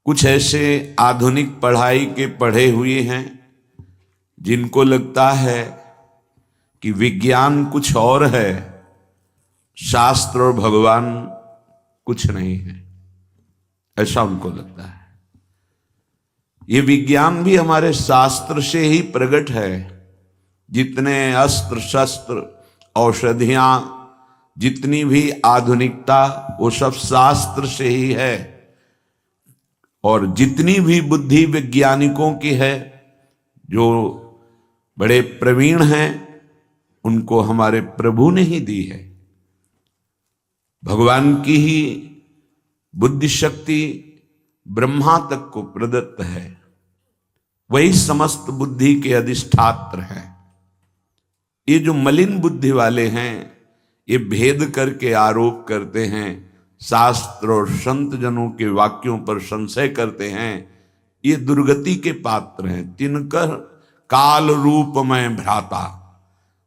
कुछ ऐसे आधुनिक पढ़ाई के पढ़े हुए हैं जिनको लगता है कि विज्ञान कुछ और है, शास्त्र और भगवान कुछ नहीं है, ऐसा उनको लगता है। ये विज्ञान भी हमारे शास्त्र से ही प्रकट है। जितने अस्त्र शस्त्र औषधियां, जितनी भी आधुनिकता, वो सब शास्त्र से ही है। और जितनी भी बुद्धि वैज्ञानिकों की है, जो बड़े प्रवीण हैं, उनको हमारे प्रभु ने ही दी है। भगवान की ही बुद्धि शक्ति ब्रह्मा तक को प्रदत्त है। वही समस्त बुद्धि के अधिष्ठात्र हैं। ये जो मलिन बुद्धि वाले हैं, ये भेद करके आरोप करते हैं, शास्त्र और संत जनों के वाक्यों पर संशय करते हैं, ये दुर्गति के पात्र हैं। तिनकर काल रूप में भ्राता,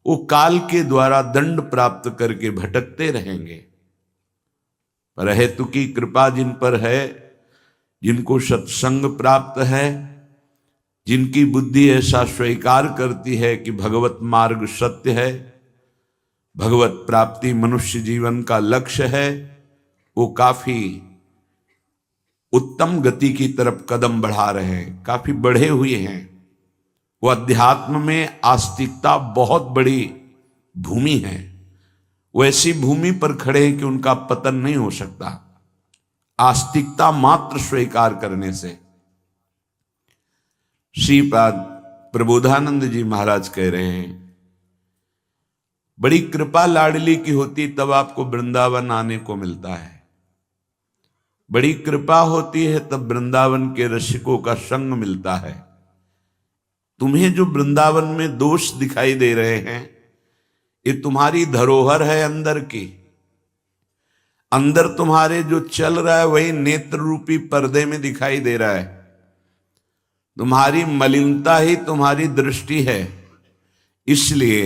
वो काल के द्वारा दंड प्राप्त करके भटकते रहेंगे। पर हेतु की कृपा जिन पर है, जिनको सत्संग प्राप्त है, जिनकी बुद्धि ऐसा स्वीकार करती है कि भगवत मार्ग सत्य है, भगवत प्राप्ति मनुष्य जीवन का लक्ष्य है, वो काफी उत्तम गति की तरफ कदम बढ़ा रहे हैं, काफी बढ़े हुए हैं। वो अध्यात्म में आस्तिकता बहुत बड़ी भूमि है। वो ऐसी भूमि पर खड़े हैं कि उनका पतन नहीं हो सकता, आस्तिकता मात्र स्वीकार करने से। श्रीपाद प्रबोधानंद जी महाराज कह रहे हैं, बड़ी कृपा लाडली की होती तब आपको वृंदावन आने को मिलता है। बड़ी कृपा होती है तब वृंदावन के रसिकों का संग मिलता है। तुम्हें जो वृंदावन में दोष दिखाई दे रहे हैं, ये तुम्हारी धरोहर है अंदर की। अंदर तुम्हारे जो चल रहा है वही नेत्र रूपी पर्दे में दिखाई दे रहा है। तुम्हारी मलिनता ही तुम्हारी दृष्टि है। इसलिए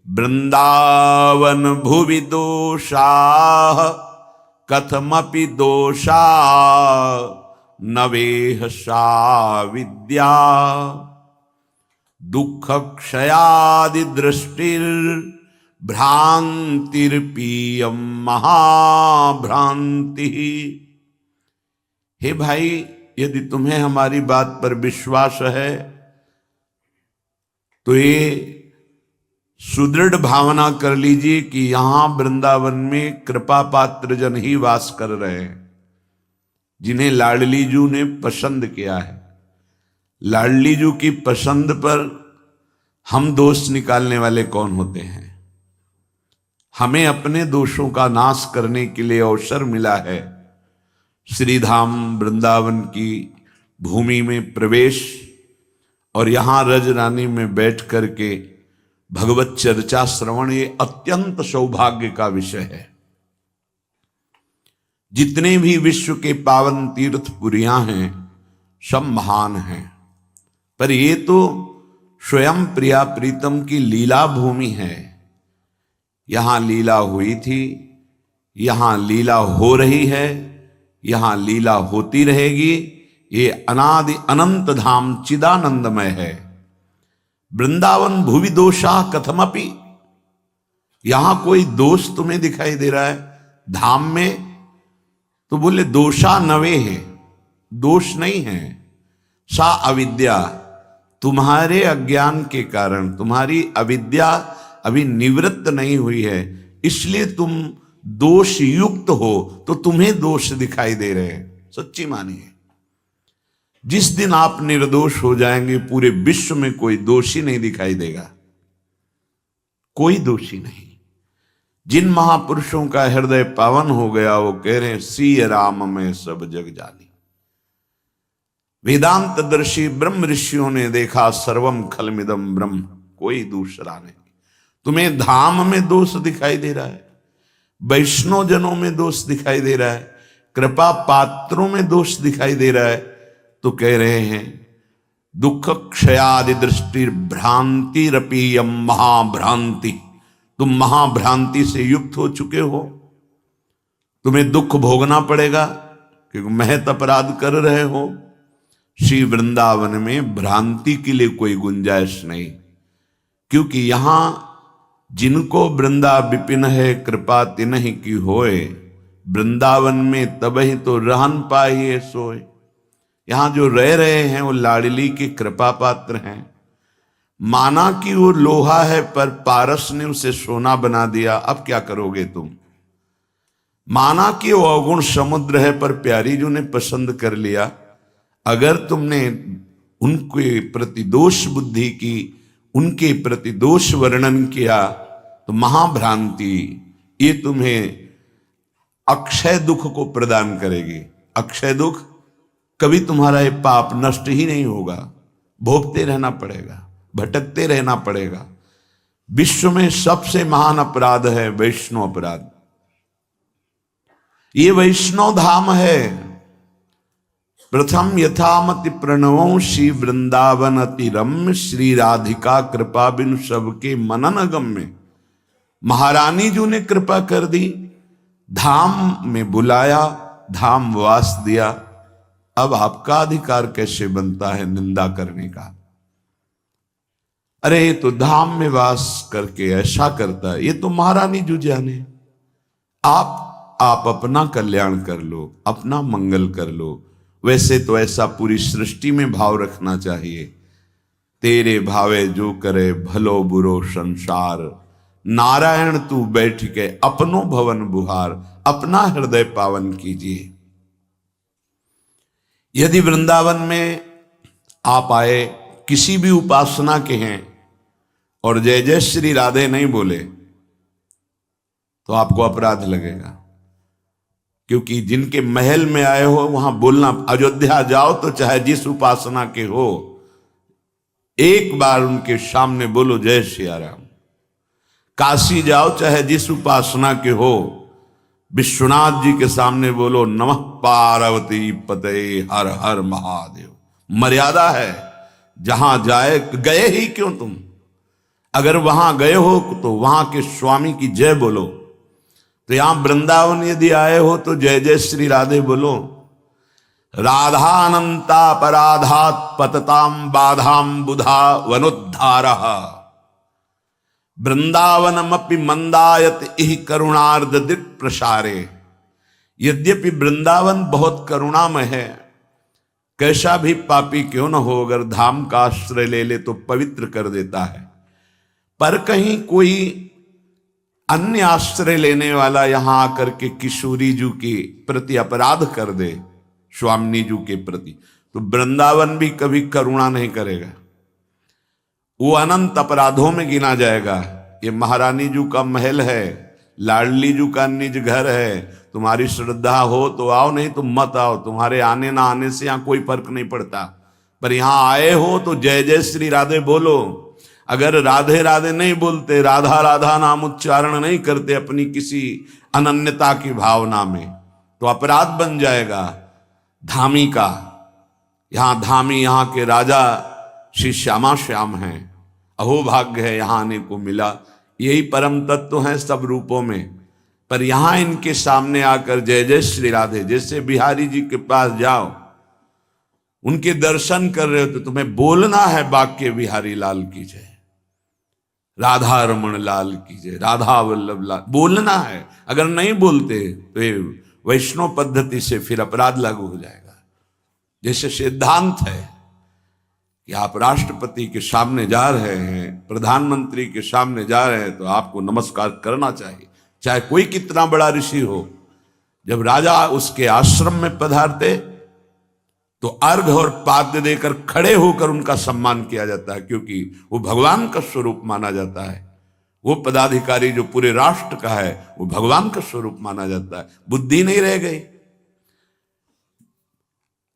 वृंदावन भुवि दोषा कथमपि दोषा नवेह सा विद्या दुख क्षयादि दृष्टिर भ्रांतिर्पीयम महाभ्रांति। हे भाई, यदि तुम्हें हमारी बात पर विश्वास है तो ये सुदृढ़ भावना कर लीजिए कि यहां वृंदावन में कृपा पात्र जन ही वास कर रहे हैं, जिन्हें लाडली जू ने पसंद किया है। लाडली जू की पसंद पर हम दोष निकालने वाले कौन होते हैं? हमें अपने दोषों का नाश करने के लिए अवसर मिला है। श्रीधाम वृंदावन की भूमि में प्रवेश और यहां रजरानी में बैठ करके भगवत चर्चा श्रवण, ये अत्यंत सौभाग्य का विषय है। जितने भी विश्व के पावन तीर्थपुरियां हैं, सब महान हैं, पर ये तो स्वयं प्रिया प्रीतम की लीला भूमि है। यहां लीला हुई थी, यहां लीला हो रही है, यहां लीला होती रहेगी। ये अनादि अनंत धाम चिदानंदमय है। वृंदावन भुवि दोषा कथमपि, यहां कोई दोष तुम्हें दिखाई दे रहा है धाम में, तो बोले दोषा नवे है, दोष नहीं है। सा अविद्या, तुम्हारे अज्ञान के कारण तुम्हारी अविद्या अभी निवृत्त नहीं हुई है, इसलिए तुम दोष युक्त हो, तो तुम्हें दोष दिखाई दे रहे हैं। सच्ची मानिए, जिस दिन आप निर्दोष हो जाएंगे, पूरे विश्व में कोई दोषी नहीं दिखाई देगा, कोई दोषी नहीं। जिन महापुरुषों का हृदय पावन हो गया, वो कह रहे हैं सिय राम में सब जग जानी। वेदांत दर्शी ब्रह्म ऋषियों ने देखा सर्वम खलमिदम ब्रह्म, कोई दूसरा नहीं। तुम्हें धाम में दोष दिखाई दे रहा है, वैष्णव जनों में दोष दिखाई दे रहा है, कृपा पात्रों में दोष दिखाई दे रहा है, तो कह रहे हैं दुख क्षयादि दृष्टि भ्रांति रपीयम महाभ्रांति। तुम महाभ्रांति से युक्त हो चुके हो, तुम्हें दुख भोगना पड़ेगा। क्योंकि महत अपराध कर रहे हो। श्री वृंदावन में भ्रांति के लिए कोई गुंजाइश नहीं, क्योंकि यहां जिनको वृंदा विपिन है कृपा तिन्हि की होए, वृंदावन में तब ही तो रहन पाइए सोए। यहां जो रह रहे हैं वो लाडली की कृपा पात्र हैं। माना कि वो लोहा है पर पारस ने उसे सोना बना दिया, अब क्या करोगे तुम। माना कि वो अवगुण समुद्र है पर प्यारी जी ने पसंद कर लिया, अगर तुमने उनके प्रति दोष बुद्धि की, उनके प्रति दोष वर्णन किया तो महाभ्रांति ये तुम्हें अक्षय दुख को प्रदान करेगी। अक्षय दुख, कभी तुम्हारा ये पाप नष्ट ही नहीं होगा, भोगते रहना पड़ेगा, भटकते रहना पड़ेगा। विश्व में सबसे महान अपराध है वैष्णव अपराध। ये वैष्णव धाम है। प्रथम यथामति प्रणवों श्री वृंदावन अति रम्य, श्री राधिका कृपा बिनु सबके मनन गम्य। महारानी जी ने कृपा कर दी, धाम में बुलाया, धाम वास दिया। अब आपका अधिकार कैसे बनता है निंदा करने का। अरे ये तो धाम में वास करके ऐसा करता है, ये तो महारानी जी जाने। आप अपना कल्याण कर लो, अपना मंगल कर लो। वैसे तो ऐसा पूरी सृष्टि में भाव रखना चाहिए, तेरे भावे जो करे भलो बुरो संसार, नारायण तू बैठ के अपनो भवन बुहार, अपना हृदय पावन कीजिए। यदि वृंदावन में आप आए, किसी भी उपासना के हैं और जय जय श्री राधे नहीं बोले तो आपको अपराध लगेगा, क्योंकि जिनके महल में आए हो वहां बोलना। अयोध्या जाओ तो चाहे जिस उपासना के हो, एक बार उनके सामने बोलो जय सिया राम। काशी जाओ चाहे जिस उपासना के हो, विश्वनाथ जी के सामने बोलो नमः पार्वती पते हर हर महादेव। मर्यादा है, जहां जाए गए ही क्यों तुम, अगर वहां गए हो तो वहां के स्वामी की जय बोलो। तो यहां वृंदावन यदि आए हो तो जय जय श्री राधे बोलो। राधानंता पराधात पतताम बाधाम बुधा वनुद्धारः, वृंदावनमपि मंदायत इह करुणार्ध दिक् प्रसारे। यद्यपि वृंदावन बहुत करुणामय है, कैसा भी पापी क्यों न हो, अगर धाम का आश्रय ले ले तो पवित्र कर देता है। पर कहीं कोई अन्य आश्रय लेने वाला यहां आकर के किशोरी जी के प्रति अपराध कर दे, स्वामिनी जी के प्रति, तो वृंदावन भी कभी करुणा नहीं करेगा, वो अनंत अपराधों में गिना जाएगा। ये महारानी जी का महल है, लाडली जी का निज घर है। तुम्हारी श्रद्धा हो तो आओ, नहीं तो मत आओ। तुम्हारे आने ना आने से यहां कोई फर्क नहीं पड़ता, पर यहां आए हो तो जय जय श्री राधे बोलो। अगर राधे राधे नहीं बोलते, राधा राधा नाम उच्चारण नहीं करते अपनी किसी अनन्यता की भावना में, तो अपराध बन जाएगा धामी का। यहां धामी, यहां के राजा श्री श्यामा श्याम हैं। अहोभाग्य है यहां आने को मिला। यही परम तत्व हैं सब रूपों में, पर यहां इनके सामने आकर जय जय श्री राधे। जैसे बिहारी जी के पास जाओ, उनके दर्शन कर रहे हो तो तुम्हें बोलना है बाक्य बिहारी लाल की जय, राधा रमण लाल की जय, राधा वल्लभ लाल, बोलना है। अगर नहीं बोलते तो ये वैष्णव पद्धति से फिर अपराध लागू हो जाएगा। जैसे सिद्धांत है कि आप राष्ट्रपति के सामने जा रहे हैं, प्रधानमंत्री के सामने जा रहे हैं, तो आपको नमस्कार करना चाहिए, चाहे कोई कितना बड़ा ऋषि हो। जब राजा उसके आश्रम में पधारते तो अर्घ और पाद्य देकर खड़े होकर उनका सम्मान किया जाता है, क्योंकि वो भगवान का स्वरूप माना जाता है। वो पदाधिकारी जो पूरे राष्ट्र का है वो भगवान का स्वरूप माना जाता है। बुद्धि नहीं रह गई,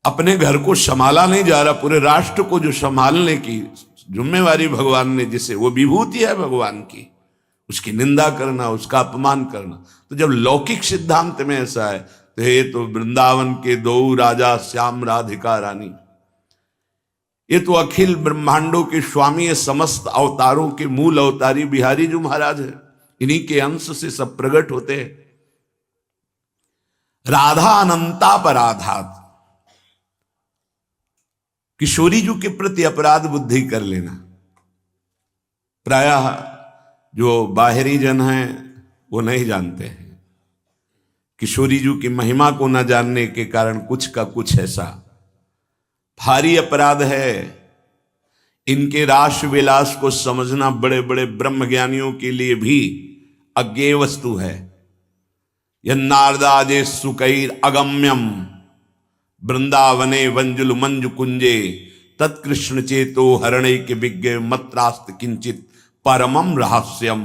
अपने घर को संभाला नहीं जा रहा, पूरे राष्ट्र को जो संभालने की जिम्मेवारी भगवान ने, जिसे वो विभूति है भगवान की, उसकी निंदा करना, उसका अपमान करना। तो जब लौकिक सिद्धांत में ऐसा है तो ये तो वृंदावन के दो राजा श्याम राधिका रानी, ये तो अखिल ब्रह्मांडों के स्वामी है, समस्त अवतारों के मूल अवतारी बिहारी जी महाराज है। इन्हीं के अंश से सब प्रकट होते हैं। राधा अनंता पराधात, किशोरी जी के प्रति अपराध बुद्धि कर लेना। प्रायः जो बाहरी जन हैं वो नहीं जानते हैं। किशोरी जी की महिमा को न जानने के कारण कुछ का कुछ ऐसा भारी अपराध है। इनके रास विलास को समझना बड़े बड़े ब्रह्मज्ञानियों के लिए भी अज्ञेय वस्तु है। यन्नारदाजे सुकैर अगम्यम वृंदावने वंजुल मंजु कुंजे तत्कृष्ण चेतो हरणे के विज्ञ मत्रास्त किंचित परमम रहस्यम।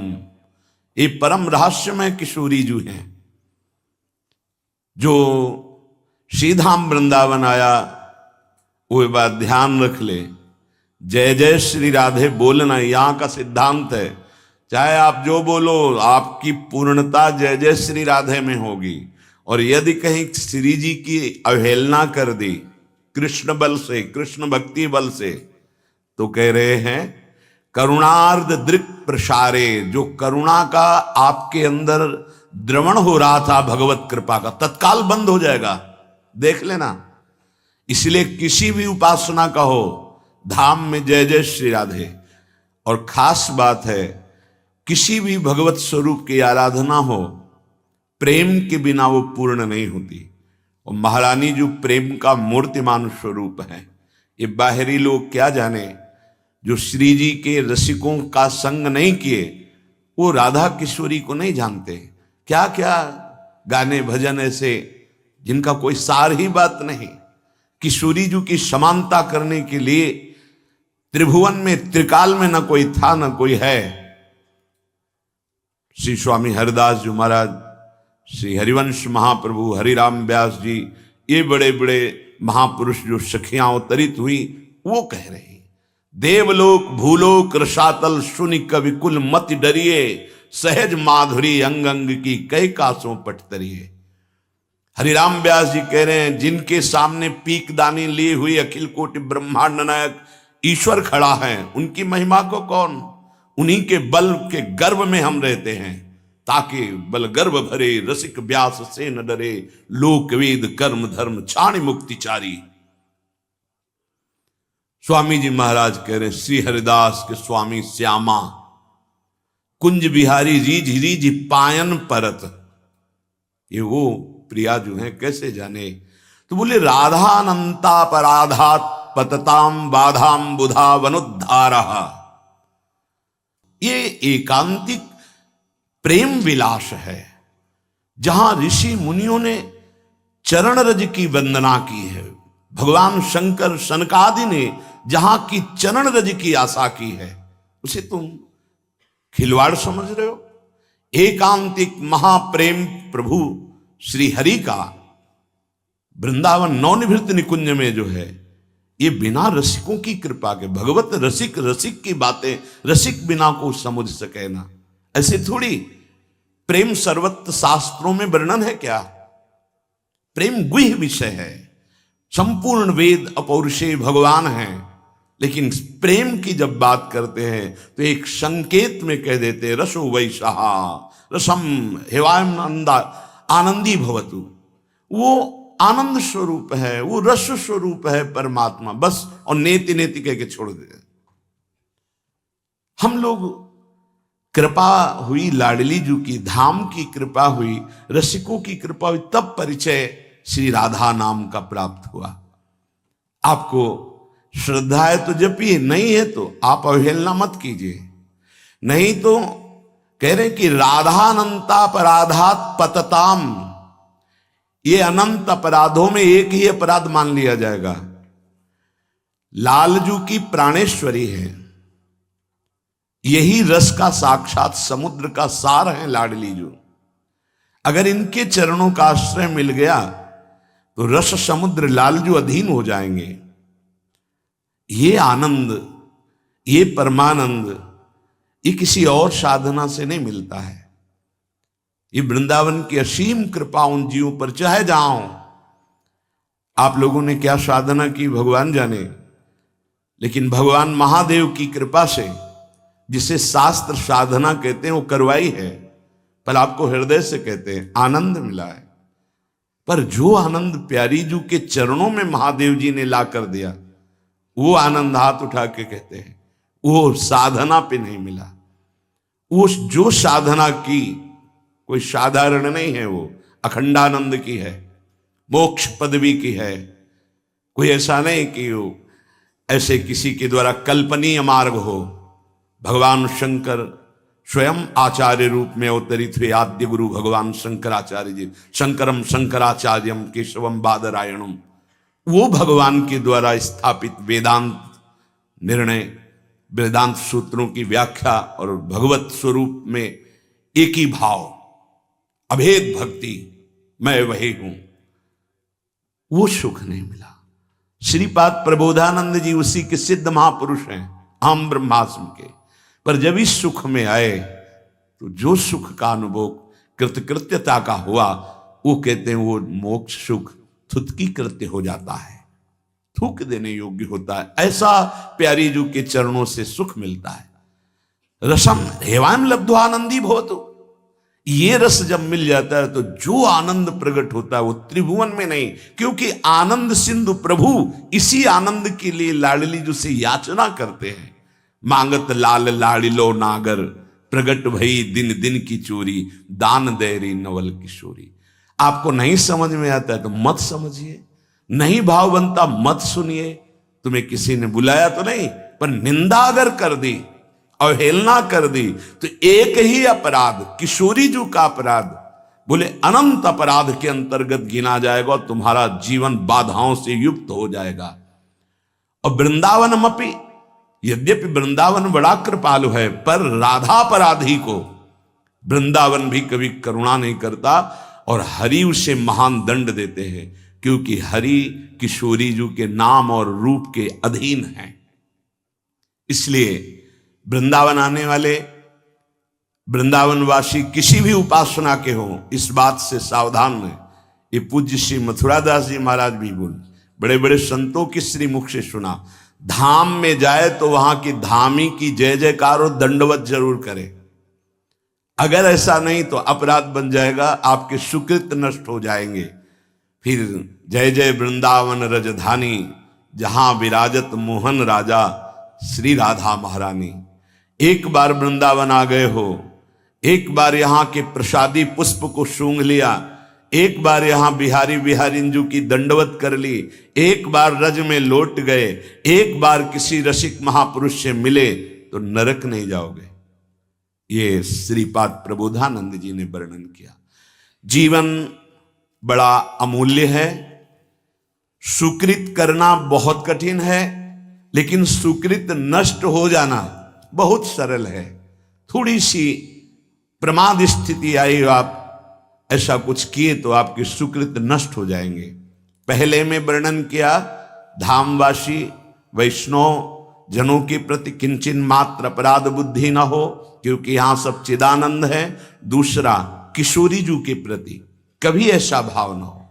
ये परम रहस्यमय किशोरी जी हैं। जो श्रीधाम वृंदावन आया वो बात ध्यान रख ले, जय जय श्री राधे बोलना यहां का सिद्धांत है। चाहे आप जो बोलो आपकी पूर्णता जय जय श्री राधे में होगी। और यदि कहीं श्री जी की अवहेलना कर दी कृष्ण बल से, कृष्ण भक्ति बल से, तो कह रहे हैं करुणार्ध दृक् प्रसारे, जो करुणा का आपके अंदर द्रवण हो रहा था भगवत कृपा का, तत्काल बंद हो जाएगा, देख लेना। इसलिए किसी भी उपासना का हो धाम में जय जय श्री राधे। और खास बात है किसी भी भगवत स्वरूप की आराधना हो प्रेम के बिना वो पूर्ण नहीं होती। और महारानी जो प्रेम का मूर्तिमान स्वरूप है, ये बाहरी लोग क्या जाने, जो श्री जी के रसिकों का संग नहीं किए वो राधा किशोरी को नहीं जानते। क्या क्या गाने भजन ऐसे जिनका कोई सार ही बात नहीं। किशोरी जी की समानता करने के लिए त्रिभुवन में त्रिकाल में न कोई था न कोई है। श्री स्वामी हरिदास जी महाराज, श्री हरिवंश महाप्रभु, हरिराम व्यास जी, ये बड़े बड़े महापुरुष जो सखियां अवतरित हुई वो कह रहे हैं देवलोक भूलोक रसातल सुनि कवि कुल मत डरिए सहज माधुरी अंग अंग की कई कासों पटतरिए। हरिराम व्यास जी कह रहे हैं जिनके सामने पीकदानी लिए हुई अखिल कोटि ब्रह्मांड नायक ईश्वर खड़ा है, उनकी महिमा को कौन, उन्हीं के बल के गर्भ में हम रहते हैं। ताकि बल गर्भ भरे रसिक व्यास से न डरे, लोक वेद कर्म धर्म छाणी मुक्तिचारी। स्वामी जी महाराज कह रहे श्री हरिदास के स्वामी श्यामा कुंज बिहारी रीझ रीझ पायन परत। ये वो प्रिया जो है कैसे जाने। तो बोले राधानंता पराधात पतताम बाधाम बुधा वनुद्धारा। ये एकांतिक प्रेम विलास है जहां ऋषि मुनियों ने चरण रज की वंदना की है। भगवान शंकर सनकादि ने जहां की चरण रज की आशा की है, उसे तुम खिलवाड़ समझ रहे हो। एकांतिक महाप्रेम प्रभु श्री हरि का वृंदावन नवनिभृत निकुंज में जो है, ये बिना रसिकों की कृपा के, भगवत रसिक रसिक की बातें रसिक बिना को समझ सके ना, ऐसे थोड़ी। प्रेम सर्वत्र शास्त्रों में वर्णन है क्या, प्रेम गुह्य विषय है। संपूर्ण वेद अपौरुषे भगवान हैं, लेकिन प्रेम की जब बात करते हैं तो एक संकेत में कह देते रसो वैशाहा रसम हेवानंदा आनंदी भवतु। वो आनंद स्वरूप है, वो रस स्वरूप है परमात्मा, बस। और नेति नेति कह के छोड़ दे। हम लोग कृपा हुई लाडली जू की, धाम की कृपा हुई, रसिकों की कृपा हुई, तब परिचय श्री राधा नाम का प्राप्त हुआ। आपको श्रद्धा है तो जपिए, नहीं है तो आप अवहेलना मत कीजिए। नहीं तो कह रहे कि राधानंता अपराधात पतताम, ये अनंत अपराधों में एक ही अपराध मान लिया जाएगा। लालजू की प्राणेश्वरी है, यही रस का साक्षात समुद्र का सार है लाडली जू। अगर इनके चरणों का आश्रय मिल गया तो रस समुद्र लालजू अधीन हो जाएंगे। ये आनंद, ये परमानंद, ये किसी और साधना से नहीं मिलता है। ये वृंदावन की असीम कृपा उन जीवों पर, चाहे जाओ। आप लोगों ने क्या साधना की भगवान जाने, लेकिन भगवान महादेव की कृपा से जिसे शास्त्र साधना कहते हैं वो करवाई है, पर आपको हृदय से कहते हैं आनंद मिला है। पर जो आनंद प्यारी जू के चरणों में महादेव जी ने ला कर दिया, वो आनंद हाथ उठा के कहते हैं वो साधना पे नहीं मिला। वो जो साधना की कोई साधारण नहीं है, वो अखंडानंद की है, मोक्ष पदवी की है। कोई ऐसा नहीं कि वो ऐसे किसी के द्वारा कल्पनीय मार्ग हो। भगवान शंकर स्वयं आचार्य रूप में अवतरित हुए आद्य गुरु भगवान शंकराचार्य जी, शंकरम शंकराचार्यम केशवम बादरायणम, वो भगवान के द्वारा स्थापित वेदांत निर्णय, वेदांत सूत्रों की व्याख्या और भगवत स्वरूप में एक ही भाव, अभेद भक्ति, मैं वही हूं, वो सुख नहीं मिला। श्रीपाद प्रबोधानंद जी उसी के सिद्ध महापुरुष हैं, हम ब्रह्मास्म के। पर जब इस सुख में आए तो जो सुख का अनुभव कृतकृत्यता का हुआ, वो कहते हैं वो मोक्ष सुख थुतकी कृत्य हो जाता है, थूक देने योग्य होता है। ऐसा प्यारी जू के चरणों से सुख मिलता है। रसम हेवान लब्ध्वानंदी भवतु, ये रस जब मिल जाता है तो जो आनंद प्रकट होता है वो त्रिभुवन में नहीं, क्योंकि आनंद सिंधु प्रभु इसी आनंद के लिए लाडली जी से याचना करते हैं। मांगत लाल लाडिलो नागर, प्रगट भई दिन दिन की चोरी, दान दे री नवल किशोरी। आपको नहीं समझ में आता है तो मत समझिए, नहीं भाव बनता मत सुनिए। तुम्हें किसी ने बुलाया तो नहीं, पर निंदा अगर कर दी, अवहेलना कर दी, तो एक ही अपराध, किशोरी जू का अपराध, बोले अनंत अपराध के अंतर्गत गिना जाएगा और तुम्हारा जीवन बाधाओं से युक्त हो जाएगा। और वृंदावन अपि, यद्यपि वृंदावन बड़ा कृपालु है, पर राधा अपराधी को वृंदावन भी कभी करुणा नहीं करता और हरि उसे महान दंड देते हैं, क्योंकि हरि किशोरी जू के नाम और रूप के अधीन हैं। इसलिए वृंदावन आने वाले वृंदावनवासी किसी भी उपासना के हों, इस बात से सावधान रहें। ये पूज्य श्री मथुरादास जी महाराज भी बोले, बड़े बड़े संतों के श्री मुख से सुना, धाम में जाए तो वहां की धामी की जय जयकार और दंडवत जरूर करे। अगर ऐसा नहीं तो अपराध बन जाएगा, आपके सुकृत नष्ट हो जाएंगे। फिर जय जय वृंदावन रजधानी, जहां विराजत मोहन राजा श्री राधा महारानी। एक बार वृंदावन आ गए हो, एक बार यहां के प्रसादी पुष्प को सूंघ लिया, एक बार यहां बिहारी बिहारिंजू की दंडवत कर ली, एक बार रज में लौट गए, एक बार किसी रसिक महापुरुष से मिले तो नरक नहीं जाओगे। ये श्रीपाद प्रबोधानंद जी ने वर्णन किया। जीवन बड़ा अमूल्य है, सुकृत करना बहुत कठिन है, लेकिन सुकृत नष्ट हो जाना बहुत सरल है। थोड़ी सी प्रमाद स्थिति आई, आप ऐसा कुछ किए तो आपके सुकृत नष्ट हो जाएंगे। पहले में वर्णन किया, धामवासी वैष्णव जनों के प्रति किंचन मात्र अपराध बुद्धि न हो, क्योंकि यहां सब चिदानंद है। दूसरा, किशोरी जू के प्रति कभी ऐसा भाव न हो।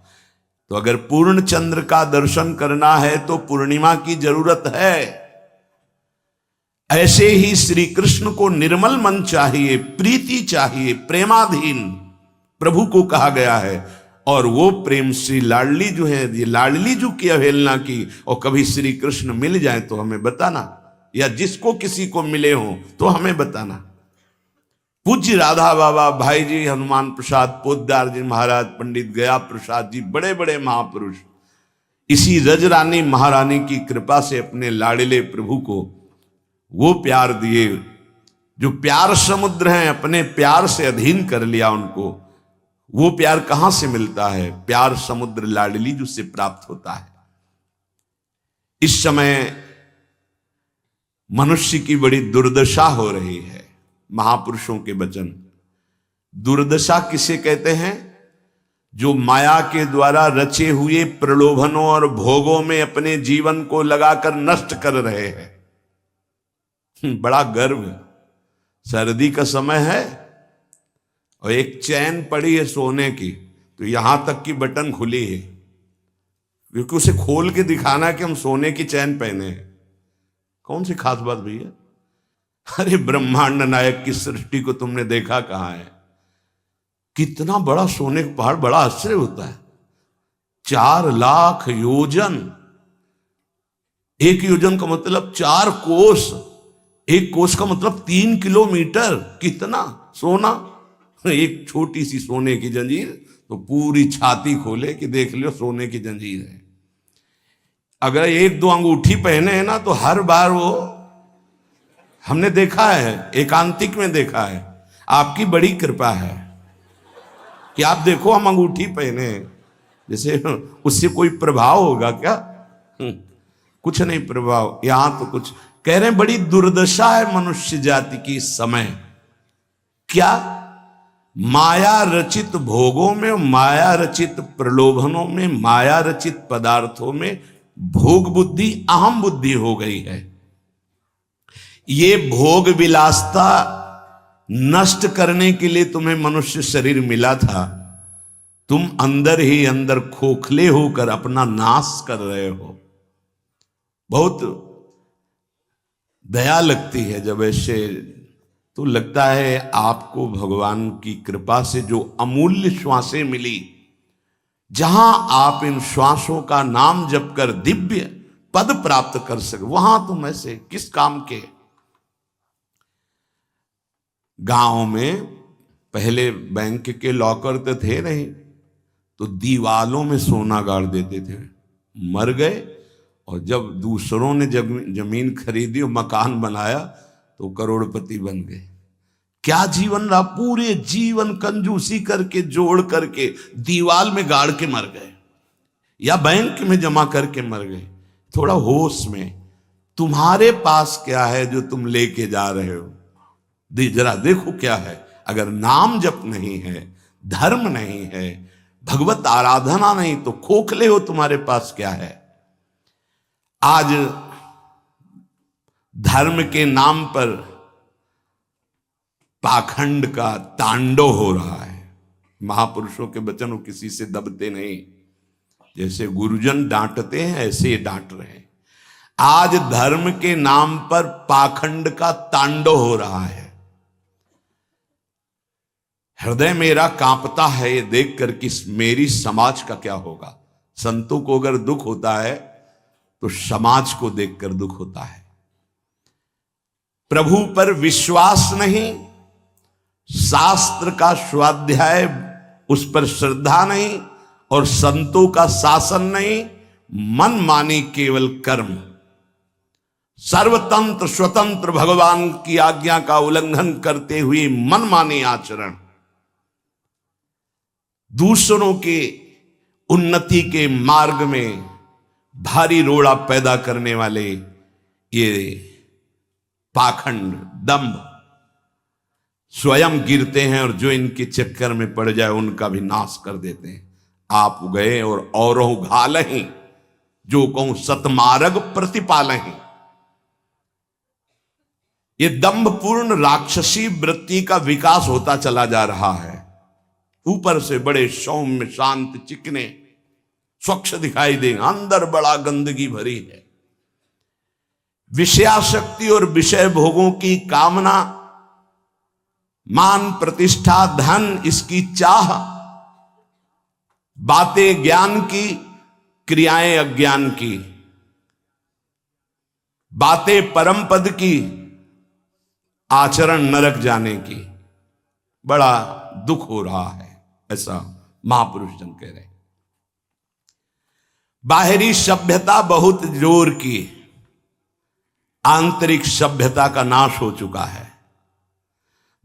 तो अगर पूर्ण चंद्र का दर्शन करना है तो पूर्णिमा की जरूरत है। ऐसे ही श्री कृष्ण को निर्मल मन चाहिए, प्रीति चाहिए, प्रेमाधीन प्रभु को कहा गया है। और वो प्रेम श्री लाडली जो है, ये लाडली जो की अवहेलना की, और कभी श्री कृष्ण मिल जाए तो हमें बताना, या जिसको किसी को मिले हो तो हमें बताना। पूज्य राधा बाबा, भाई जी हनुमान प्रसाद, पोद्दार जी महाराज, पंडित गया प्रसाद जी, बड़े बड़े महापुरुष इसी रजरानी महारानी की कृपा से अपने लाडले प्रभु को वो प्यार दिए जो प्यार समुद्र हैं, अपने प्यार से अधीन कर लिया उनको। वो प्यार कहां से मिलता है? प्यार समुद्र लाडली जो से प्राप्त होता है। इस समय मनुष्य की बड़ी दुर्दशा हो रही है। महापुरुषों के वचन, दुर्दशा किसे कहते हैं? जो माया के द्वारा रचे हुए प्रलोभनों और भोगों में अपने जीवन को लगाकर नष्ट कर रहे हैं। बड़ा गर्व, सर्दी का समय है और एक चैन पड़ी है सोने की, तो यहां तक की बटन खुली है, क्योंकि उसे खोल के दिखाना है कि हम सोने की चैन पहने हैं। कौन सी खास बात भैया? अरे ब्रह्मांड नायक की सृष्टि को तुमने देखा कहां है? कितना बड़ा सोने का पहाड़, बड़ा आश्चर्य होता है। 4,00,000 योजन। एक योजन का मतलब 4 कोस, एक कोस का मतलब 3 किलोमीटर। कितना सोना! एक छोटी सी सोने की जंजीर तो पूरी छाती खोले कि देख लो सोने की जंजीर है। अगर 1-2 अंगूठी पहने हैं ना तो हर बार वो, हमने देखा है, एकांतिक में देखा है। आपकी बड़ी कृपा है कि आप देखो हम अंगूठी पहने हैं, जैसे उससे कोई प्रभाव होगा क्या? कुछ नहीं प्रभाव। यहां तो कुछ कह रहे हैं, बड़ी दुर्दशा है मनुष्य जाति की इस समय। क्या? माया रचित भोगों में, माया रचित प्रलोभनों में, माया रचित पदार्थों में भोग बुद्धि, अहम बुद्धि हो गई है। ये भोग विलासता नष्ट करने के लिए तुम्हें मनुष्य शरीर मिला था। तुम अंदर ही अंदर खोखले होकर अपना नाश कर रहे हो। बहुत दया लगती है जब ऐसे, तो लगता है आपको भगवान की कृपा से जो अमूल्य श्वासें मिली, जहां आप इन श्वासों का नाम जप कर दिव्य पद प्राप्त कर सके, वहां तुम ऐसे किस काम के? गांव में पहले बैंक के लॉकर तो थे नहीं, तो दीवालों में सोना गाड़ देते थे। मर गए और जब दूसरों ने जमीन खरीदी और मकान बनाया तो करोड़पति बन गए। क्या जीवन रहा! पूरे जीवन कंजूसी करके जोड़ करके दीवाल में गाड़ के मर गए या बैंक में जमा करके मर गए। थोड़ा होश में, तुम्हारे पास क्या है जो तुम लेके जा रहे हो? जरा देखो क्या है। अगर नाम जप नहीं है, धर्म नहीं है, भगवत आराधना नहीं, तो खोखले हो। तुम्हारे पास क्या है? आज धर्म के नाम पर पाखंड का तांडव हो रहा है। महापुरुषों के वचन वो किसी से दबते नहीं। जैसे गुरुजन डांटते हैं ऐसे ये डांट रहे हैं। आज धर्म के नाम पर पाखंड का तांडव हो रहा है। हृदय मेरा कांपता है ये देखकर कि मेरी समाज का क्या होगा। संतों को अगर दुख होता है तो समाज को देखकर दुख होता है। प्रभु पर विश्वास नहीं, शास्त्र का स्वाध्याय उस पर श्रद्धा नहीं, और संतों का शासन नहीं, मन मानी केवल कर्म। सर्वतंत्र स्वतंत्र भगवान की आज्ञा का उल्लंघन करते हुए मन मानी आचरण, दूसरों के उन्नति के मार्ग में भारी रोड़ा पैदा करने वाले ये पाखंड, दंभ, स्वयं गिरते हैं और जो इनके चक्कर में पड़ जाए उनका भी नाश कर देते हैं। आप गए और औरों घालहीं, जो कहूं सतमार्ग प्रतिपालहीं। ये दंभपूर्ण राक्षसी वृत्ति का विकास होता चला जा रहा है। ऊपर से बड़े सौम्य शांत चिकने स्वच्छ दिखाई देंगे, अंदर बड़ा गंदगी भरी है। विषयाशक्ति और विषय भोगों की कामना, मान प्रतिष्ठा धन, इसकी चाह, बातें ज्ञान की, क्रियाएं अज्ञान की, बातें परम पद की, आचरण नरक जाने की। बड़ा दुख हो रहा है, ऐसा महापुरुष जन कह रहे हैं। बाहरी सभ्यता बहुत जोर की, आंतरिक सभ्यता का नाश हो चुका है।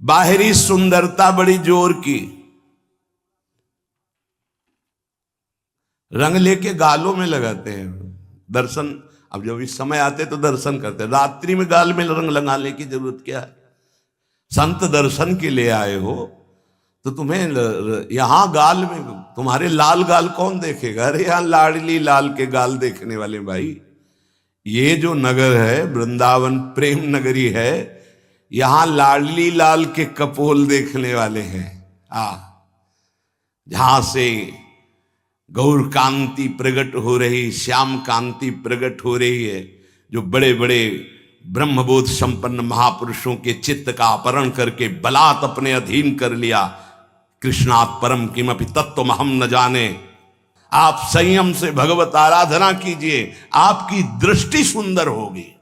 बाहरी सुंदरता बड़ी जोर की, रंग लेके गालों में लगाते हैं। दर्शन, अब जब इस समय आते तो दर्शन करते हैं, रात्रि में गाल में रंग लगाने की जरूरत क्या है? संत दर्शन के लिए आए हो तो तुम्हें यहां गाल में, तुम्हारे लाल गाल कौन देखेगा? अरे यहां लाडली लाल के गाल देखने वाले भाई। ये जो नगर है वृंदावन प्रेम नगरी है, यहां लाडली लाल के कपोल देखने वाले हैं। जहां से गौर कांति प्रकट हो रही, श्याम कांति प्रकट हो रही है, जो बड़े बड़े ब्रह्मबोध संपन्न महापुरुषों के चित्त का अपहरण करके बलात् अपने अधीन कर लिया। कृष्णात् परम किमपि तत्वमहं न जाने, आप संयम से भगवत आराधना कीजिए, आपकी दृष्टि सुंदर होगी।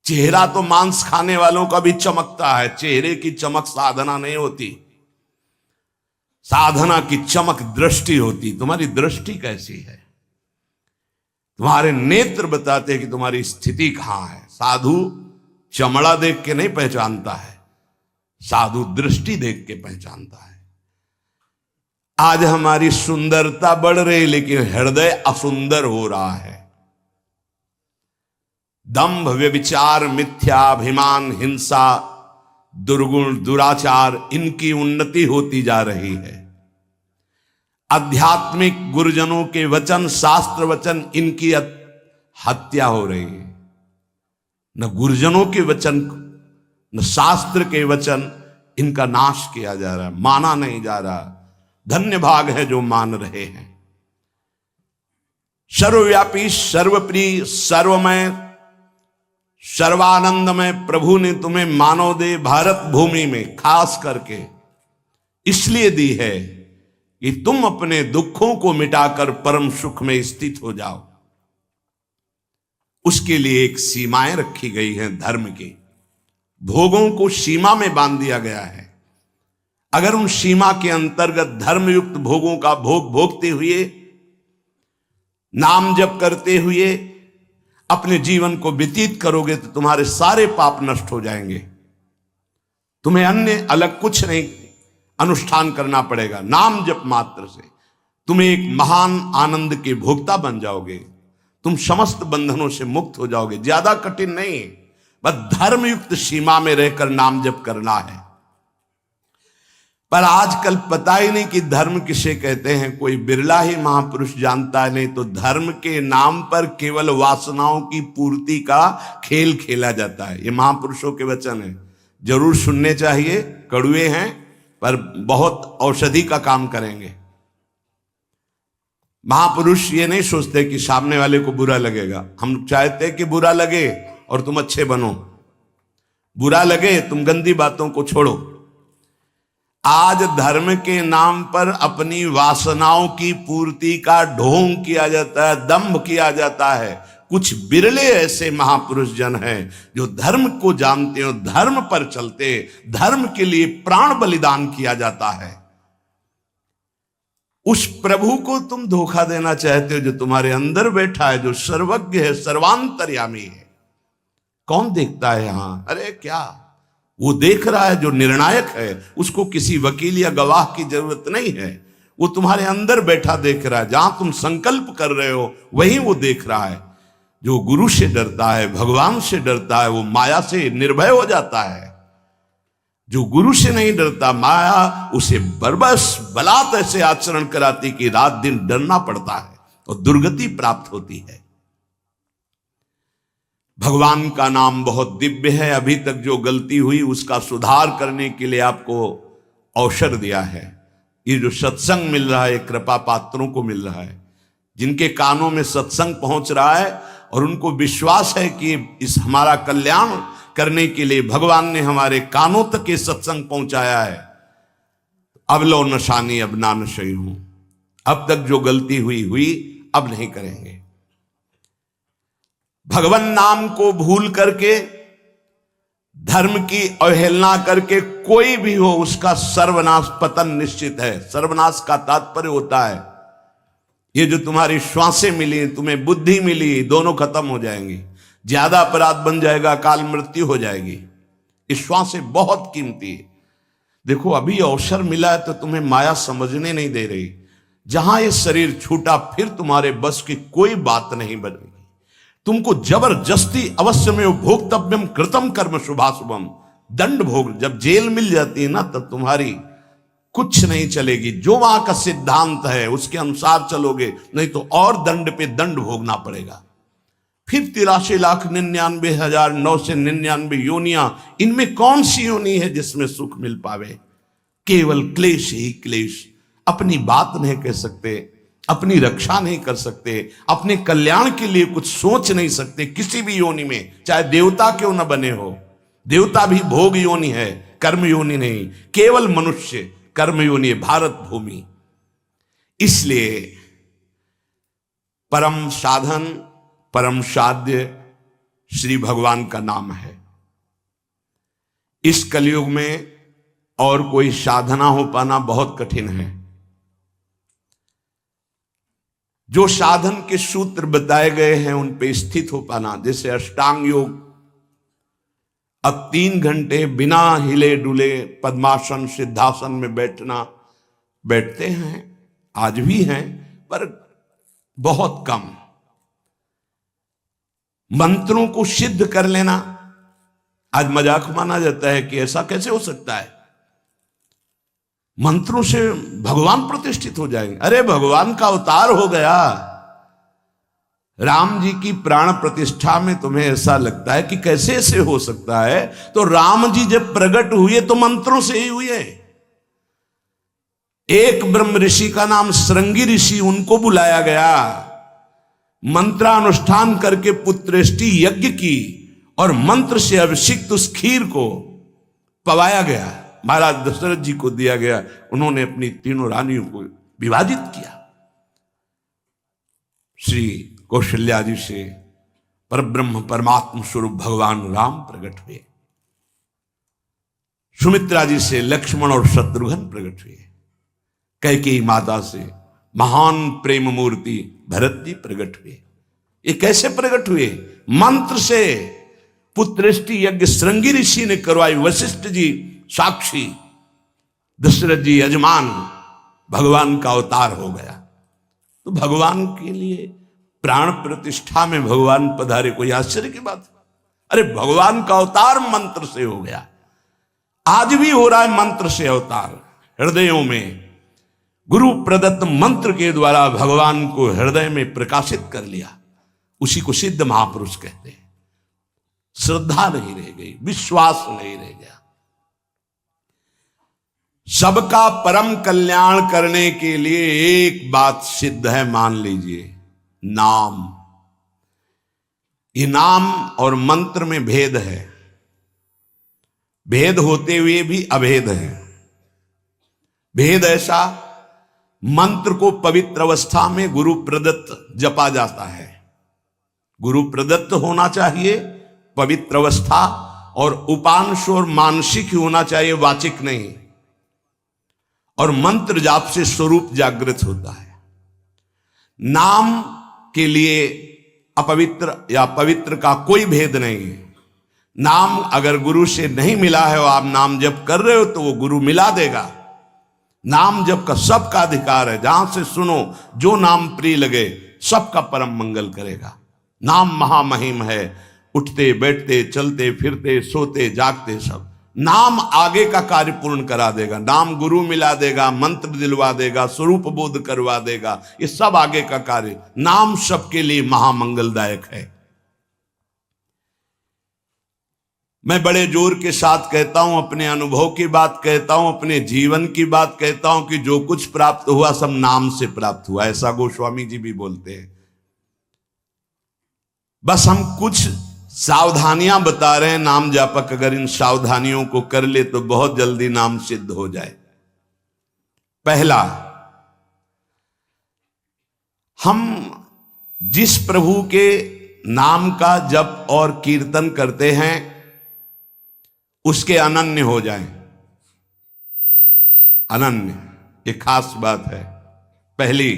चेहरा तो मांस खाने वालों का भी चमकता है, चेहरे की चमक साधना नहीं होती। साधना की चमक दृष्टि होती। तुम्हारी दृष्टि कैसी है? तुम्हारे नेत्र बताते हैं कि तुम्हारी स्थिति कहां है। साधु चमड़ा देख के नहीं पहचानता है, साधु दृष्टि देख के पहचानता है। आज हमारी सुंदरता बढ़ रही, लेकिन हृदय असुंदर हो रहा है। दंभ, व्यभिचार, मिथ्याभिमान, हिंसा, दुर्गुण, दुराचार, इनकी उन्नति होती जा रही है। आध्यात्मिक गुरुजनों के वचन, शास्त्र वचन, इनकी हत्या हो रही है। न गुरुजनों के वचन, न शास्त्र के वचन, इनका नाश किया जा रहा है, माना नहीं जा रहा। धन्य भाग है जो मान रहे हैं। सर्वव्यापी, सर्वप्रिय, सर्वमय, सर्वानंदमय प्रभु ने तुम्हें मानव देह भारत भूमि में खास करके इसलिए दी है कि तुम अपने दुखों को मिटाकर परम सुख में स्थित हो जाओ। उसके लिए एक सीमाएं रखी गई हैं धर्म की। भोगों को सीमा में बांध दिया गया है। अगर उन सीमा के अंतर्गत धर्मयुक्त भोगों का भोग भोगते हुए, नाम जप करते हुए अपने जीवन को व्यतीत करोगे तो तुम्हारे सारे पाप नष्ट हो जाएंगे। तुम्हें अन्य अलग कुछ नहीं अनुष्ठान करना पड़ेगा। नाम जप मात्र से तुम्हें एक महान आनंद के भोक्ता बन जाओगे। तुम समस्त बंधनों से मुक्त हो जाओगे। ज्यादा कठिन नहीं, बस धर्मयुक्त सीमा में रहकर नाम जप करना है। पर आजकल पता ही नहीं कि धर्म किसे कहते हैं। कोई बिरला ही महापुरुष जानता है। नहीं तो धर्म के नाम पर केवल वासनाओं की पूर्ति का खेल खेला जाता है। ये महापुरुषों के वचन है, जरूर सुनने चाहिए। कड़वे हैं पर बहुत औषधि का काम करेंगे। महापुरुष ये नहीं सोचते कि सामने वाले को बुरा लगेगा। हम चाहते कि बुरा लगे और तुम अच्छे बनो, बुरा लगे तुम गंदी बातों को छोड़ो। आज धर्म के नाम पर अपनी वासनाओं की पूर्ति का ढोंग किया जाता है, दंभ किया जाता है। कुछ बिरले ऐसे महापुरुष जन हैं जो धर्म को जानते हो, धर्म पर चलते, धर्म के लिए प्राण बलिदान किया जाता है। उस प्रभु को तुम धोखा देना चाहते हो जो तुम्हारे अंदर बैठा है, जो सर्वज्ञ है, सर्वांतर्यामी है। कौन देखता है यहां? अरे क्या वो देख रहा है जो निर्णायक है। उसको किसी वकील या गवाह की जरूरत नहीं है। वो तुम्हारे अंदर बैठा देख रहा है। जहां तुम संकल्प कर रहे हो वहीं वो देख रहा है। जो गुरु से डरता है, भगवान से डरता है, वो माया से निर्भय हो जाता है। जो गुरु से नहीं डरता, माया उसे बरबस बलात् ऐसे आचरण कराती कि रात दिन डरना पड़ता है और दुर्गति प्राप्त होती है। भगवान का नाम बहुत दिव्य है। अभी तक जो गलती हुई उसका सुधार करने के लिए आपको अवसर दिया है। ये जो सत्संग मिल रहा है कृपा पात्रों को मिल रहा है, जिनके कानों में सत्संग पहुंच रहा है और उनको विश्वास है कि इस हमारा कल्याण करने के लिए भगवान ने हमारे कानों तक ये सत्संग पहुंचाया है। अब लो नशानी अब ना नशई हूं। अब तक जो गलती हुई अब नहीं करेंगे। भगवान नाम को भूल करके, धर्म की अवहेलना करके कोई भी हो उसका सर्वनाश, पतन निश्चित है। सर्वनाश का तात्पर्य होता है ये जो तुम्हारी श्वासें मिली, तुम्हें बुद्धि मिली, दोनों खत्म हो जाएंगी। ज्यादा अपराध बन जाएगा, काल मृत्यु हो जाएगी। ये श्वासें बहुत कीमती है। देखो अभी अवसर मिला है तो तुम्हें माया समझने नहीं दे रही। जहां ये शरीर छूटा फिर तुम्हारे बस की कोई बात नहीं बनेगी। तुमको जबरदस्ती अवश्य में भोक्तव्यम कृतम कर्म शुभाशुभम, दंड भोग। जब जेल मिल जाती है ना तब तुम्हारी कुछ नहीं चलेगी। जो वहां का सिद्धांत है उसके अनुसार चलोगे, नहीं तो और दंड पे दंड भोगना पड़ेगा। फिर 83,99,999 योनियां, इनमें कौन सी योनि है जिसमें सुख मिल पावे? केवल क्लेश ही क्लेश। अपनी बात नहीं कह सकते, अपनी रक्षा नहीं कर सकते, अपने कल्याण के लिए कुछ सोच नहीं सकते किसी भी योनि में, चाहे देवता क्यों न बने हो। देवता भी भोग योनि है, कर्म योनि नहीं। केवल मनुष्य कर्म योनि है, भारत भूमि। इसलिए परम साधन, परम साध्य श्री भगवान का नाम है। इस कलयुग में और कोई साधना हो पाना बहुत कठिन है। जो साधन के सूत्र बताए गए हैं उन पे स्थित हो पाना, जैसे अष्टांग योग, अब 3 घंटे बिना हिले डुले पद्मासन सिद्धासन में बैठते हैं, आज भी हैं, पर बहुत कम। मंत्रों को सिद्ध कर लेना आज मजाक माना जाता है कि ऐसा कैसे हो सकता है, मंत्रों से भगवान प्रतिष्ठित हो जाएंगे। अरे भगवान का अवतार हो गया। राम जी की प्राण प्रतिष्ठा में तुम्हें ऐसा लगता है कि कैसे ऐसे हो सकता है, तो राम जी जब प्रकट हुए तो मंत्रों से ही हुए। एक ब्रह्म ऋषि का नाम श्रृंगी ऋषि, उनको बुलाया गया, मंत्रानुष्ठान करके पुत्रेष्टि यज्ञ की और मंत्र से अभिषिक्त उस खीर को पवाया गया, महाराज दशरथ जी को दिया गया। उन्होंने अपनी 3 रानियों को विभाजित किया। श्री कौशल्या जी से परब्रह्म परमात्म स्वरूप भगवान राम प्रकट हुए, सुमित्रा जी से लक्ष्मण और शत्रुघ्न प्रकट हुए, कैकेयी माता से महान प्रेम मूर्ति भरत जी प्रकट हुए। ये कैसे प्रकट हुए? मंत्र से। पुत्रेष्टि यज्ञ श्रृंगी ऋषि ने करवाई, वशिष्ठ जी साक्षी, दशरथ जी यजमान, भगवान का अवतार हो गया। तो भगवान के लिए प्राण प्रतिष्ठा में भगवान पधारे, कोई आश्चर्य की बात? अरे भगवान का अवतार मंत्र से हो गया। आज भी हो रहा है मंत्र से अवतार। हृदयों में गुरु प्रदत्त मंत्र के द्वारा भगवान को हृदय में प्रकाशित कर लिया, उसी को सिद्ध महापुरुष कहते हैं। श्रद्धा नहीं रह गई, विश्वास नहीं रह गया। सबका परम कल्याण करने के लिए एक बात सिद्ध है, मान लीजिए, नाम। ये नाम और मंत्र में भेद है, भेद होते हुए भी अभेद है। भेद ऐसा, मंत्र को पवित्र अवस्था में गुरु प्रदत्त जपा जाता है, गुरु प्रदत्त होना चाहिए, पवित्र अवस्था, और उपांश और मानसिक ही होना चाहिए, वाचिक नहीं। और मंत्र जाप से स्वरूप जागृत होता है। नाम के लिए अपवित्र या पवित्र का कोई भेद नहीं है। नाम अगर गुरु से नहीं मिला है और आप नाम जप कर रहे हो तो वो गुरु मिला देगा। नाम जप का सबका अधिकार है, जहां से सुनो जो नाम प्रिय लगे सबका परम मंगल करेगा। नाम महामहिम है, उठते बैठते चलते फिरते सोते जागते सब नाम आगे का कार्य पूर्ण करा देगा। नाम गुरु मिला देगा, मंत्र दिलवा देगा, स्वरूप बोध करवा देगा, ये सब आगे का कार्य। नाम सबके लिए महामंगलदायक है। मैं बड़े जोर के साथ कहता हूं, अपने अनुभव की बात कहता हूं, अपने जीवन की बात कहता हूं कि जो कुछ प्राप्त हुआ सब नाम से प्राप्त हुआ। ऐसा गोस्वामी जी भी बोलते हैं। बस हम कुछ सावधानियां बता रहे हैं। नाम जापक अगर इन सावधानियों को कर ले तो बहुत जल्दी नाम सिद्ध हो जाए। पहला, हम जिस प्रभु के नाम का जप और कीर्तन करते हैं उसके अनन्य हो जाएं। अनन्य एक खास बात है। पहली,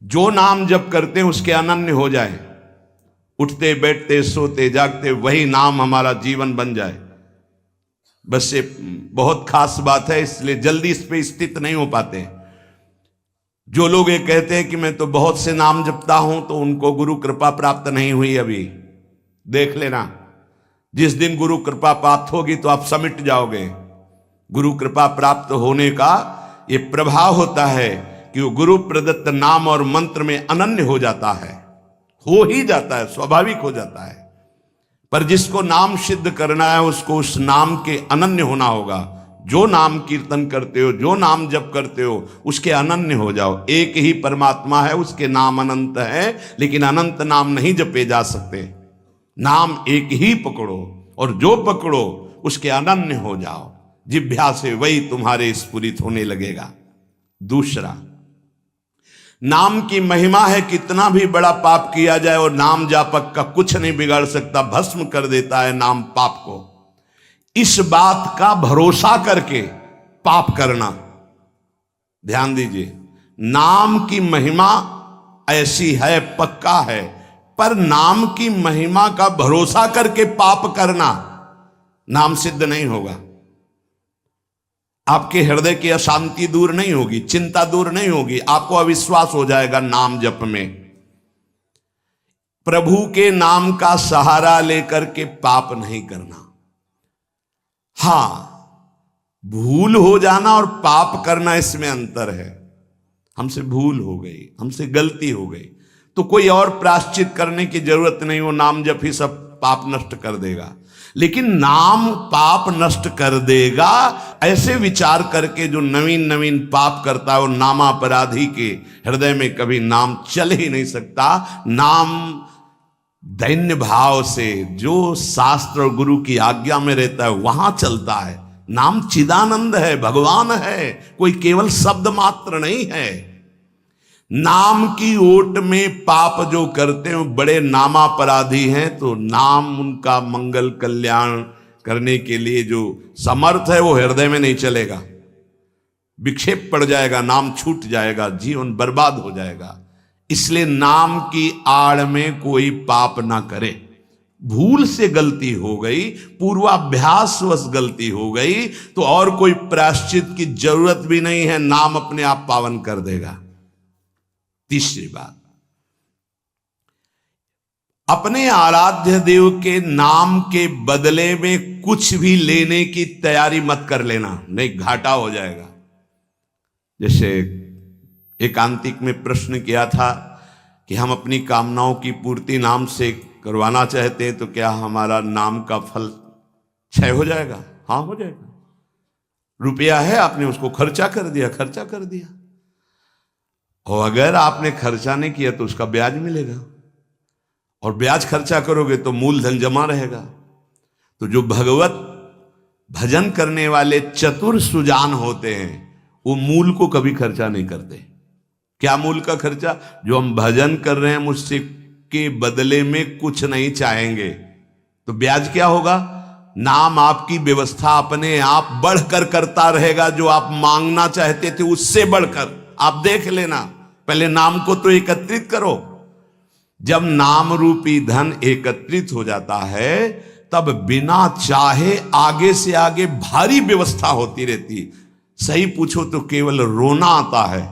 जो नाम जप करते हैं उसके अनन्य हो जाए, उठते बैठते सोते जागते वही नाम हमारा जीवन बन जाए। बस ये बहुत खास बात है, इसलिए जल्दी इस पे स्थित नहीं हो पाते। जो लोग ये कहते हैं कि मैं तो बहुत से नाम जपता हूं, तो उनको गुरु कृपा प्राप्त नहीं हुई अभी। देख लेना, जिस दिन गुरु कृपा प्राप्त होगी तो आप समिट जाओगे। गुरु कृपा प्राप्त होने का ये प्रभाव होता है कि वो गुरु प्रदत्त नाम और मंत्र में अनन्य हो जाता है, हो ही जाता है, स्वाभाविक हो जाता है। पर जिसको नाम सिद्ध करना है उसको उस नाम के अनन्य होना होगा। जो नाम कीर्तन करते हो, जो नाम जप करते हो, उसके अनन्य हो जाओ। एक ही परमात्मा है, उसके नाम अनंत है, लेकिन अनंत नाम नहीं जपे जा सकते। नाम एक ही पकड़ो और जो पकड़ो उसके अनन्य हो जाओ। जिह्वा से वही तुम्हारे स्फुरित होने लगेगा। दूसरा, नाम की महिमा है, कितना भी बड़ा पाप किया जाए और नाम जापक का कुछ नहीं बिगाड़ सकता, भस्म कर देता है नाम पाप को। इस बात का भरोसा करके पाप करना, ध्यान दीजिए, नाम की महिमा ऐसी है, पक्का है, पर नाम की महिमा का भरोसा करके पाप करना नाम सिद्ध नहीं होगा। आपके हृदय की अशांति दूर नहीं होगी, चिंता दूर नहीं होगी, आपको अविश्वास हो जाएगा नाम जप में। प्रभु के नाम का सहारा लेकर के पाप नहीं करना। हां, भूल हो जाना और पाप करना, इसमें अंतर है। हमसे भूल हो गई, हमसे गलती हो गई, तो कोई और प्रायश्चित करने की जरूरत नहीं, वो नाम जप ही सब पाप नष्ट कर देगा। लेकिन नाम पाप नष्ट कर देगा, ऐसे विचार करके जो नवीन नवीन पाप करता है, वो नामापराधी के हृदय में कभी नाम चल ही नहीं सकता। नाम दैन्य भाव से जो शास्त्र और गुरु की आज्ञा में रहता है वहां चलता है। नाम चिदानंद है, भगवान है, कोई केवल शब्द मात्र नहीं है। नाम की ओट में पाप जो करते हैं बड़े नामापराधी हैं, तो नाम उनका मंगल कल्याण करने के लिए जो समर्थ है वो हृदय में नहीं चलेगा, विक्षेप पड़ जाएगा, नाम छूट जाएगा, जीवन बर्बाद हो जाएगा। इसलिए नाम की आड़ में कोई पाप ना करे। भूल से गलती हो गई, पूर्वाभ्यासवश गलती हो गई, तो और कोई प्रायश्चित की जरूरत भी नहीं है, नाम अपने आप पावन कर देगा। तीसरी बात, अपने आराध्य देव के नाम के बदले में कुछ भी लेने की तैयारी मत कर लेना, नहीं घाटा हो जाएगा। जैसे एकांतिक में प्रश्न किया था कि हम अपनी कामनाओं की पूर्ति नाम से करवाना चाहते हैं, तो क्या हमारा नाम का फल क्षय हो जाएगा? हाँ, हो जाएगा। रुपया है, आपने उसको खर्चा कर दिया, और अगर आपने खर्चा नहीं किया तो उसका ब्याज मिलेगा, और ब्याज खर्चा करोगे तो मूलधन जमा रहेगा। तो जो भगवत भजन करने वाले चतुर सुजान होते हैं, वो मूल को कभी खर्चा नहीं करते। क्या मूल का खर्चा? जो हम भजन कर रहे हैं मुझसे के बदले में कुछ नहीं चाहेंगे, तो ब्याज क्या होगा? नाम आपकी व्यवस्था अपने आप बढ़कर करता रहेगा, जो आप मांगना चाहते थे उससे बढ़कर। आप देख लेना, पहले नाम को तो एकत्रित करो। जब नाम रूपी धन एकत्रित हो जाता है, तब बिना चाहे आगे से आगे भारी व्यवस्था होती रहती। सही पूछो तो केवल रोना आता है।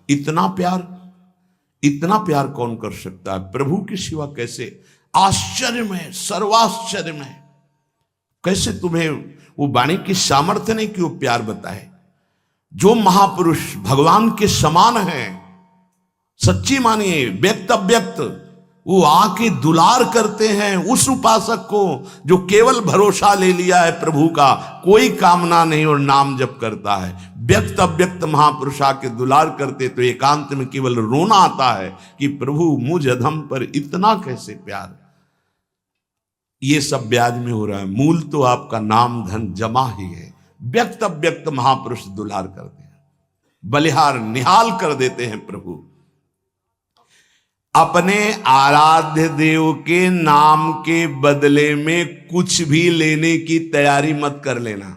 इतना प्यार कौन कर सकता है प्रभु के सिवा? कैसे आश्चर्य में, सर्वाश्चर्य में, कैसे तुम्हें वो वाणी की सामर्थ्य नहीं कि वो प्यार बताए। जो महापुरुष भगवान के समान है, सच्ची मानिए, व्यक्त अव्यक्त, वो आके दुलार करते हैं उस उपासक को जो केवल भरोसा ले लिया है प्रभु का, कोई कामना नहीं और नाम जप करता है। व्यक्त अव्यक्त महापुरुष आके दुलार करते तो एकांत में केवल रोना आता है कि प्रभु मुझ अधम पर इतना कैसे प्यार। ये सब ब्याज में हो रहा है, मूल तो आपका नाम धन जमा ही है। व्यक्त अव्यक्त महापुरुष दुलार करते हैं, बलिहार निहाल कर देते हैं प्रभु। अपने आराध्य देव के नाम के बदले में कुछ भी लेने की तैयारी मत कर लेना,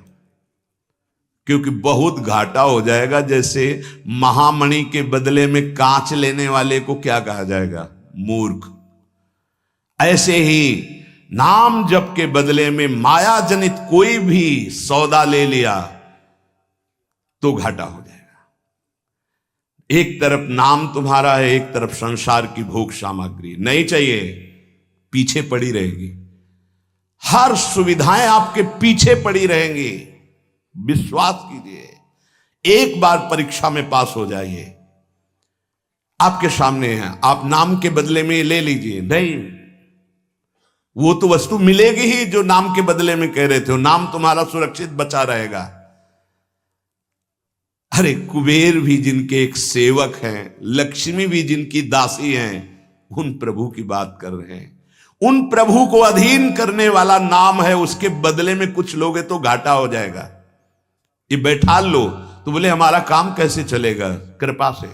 क्योंकि बहुत घाटा हो जाएगा। जैसे महामणि के बदले में कांच लेने वाले को क्या कहा जाएगा? मूर्ख। ऐसे ही नाम जप के बदले में माया जनित कोई भी सौदा ले लिया तो घाटा हो जाएगा। एक तरफ नाम तुम्हारा है, एक तरफ संसार की भोग सामग्री नहीं चाहिए, पीछे पड़ी रहेगी। हर सुविधाएं आपके पीछे पड़ी रहेंगी। विश्वास कीजिए, एक बार परीक्षा में पास हो जाइए, आपके सामने है, आप नाम के बदले में ले लीजिए। नहीं, वो तो वस्तु मिलेगी ही जो नाम के बदले में कह रहे थे। नाम तुम्हारा सुरक्षित बचा रहेगा। अरे कुबेर भी जिनके एक सेवक हैं, लक्ष्मी भी जिनकी दासी हैं, उन प्रभु की बात कर रहे हैं। उन प्रभु को अधीन करने वाला नाम है, उसके बदले में कुछ लोगे तो घाटा हो जाएगा। ये बैठा लो तो बोले हमारा काम कैसे चलेगा? कृपा से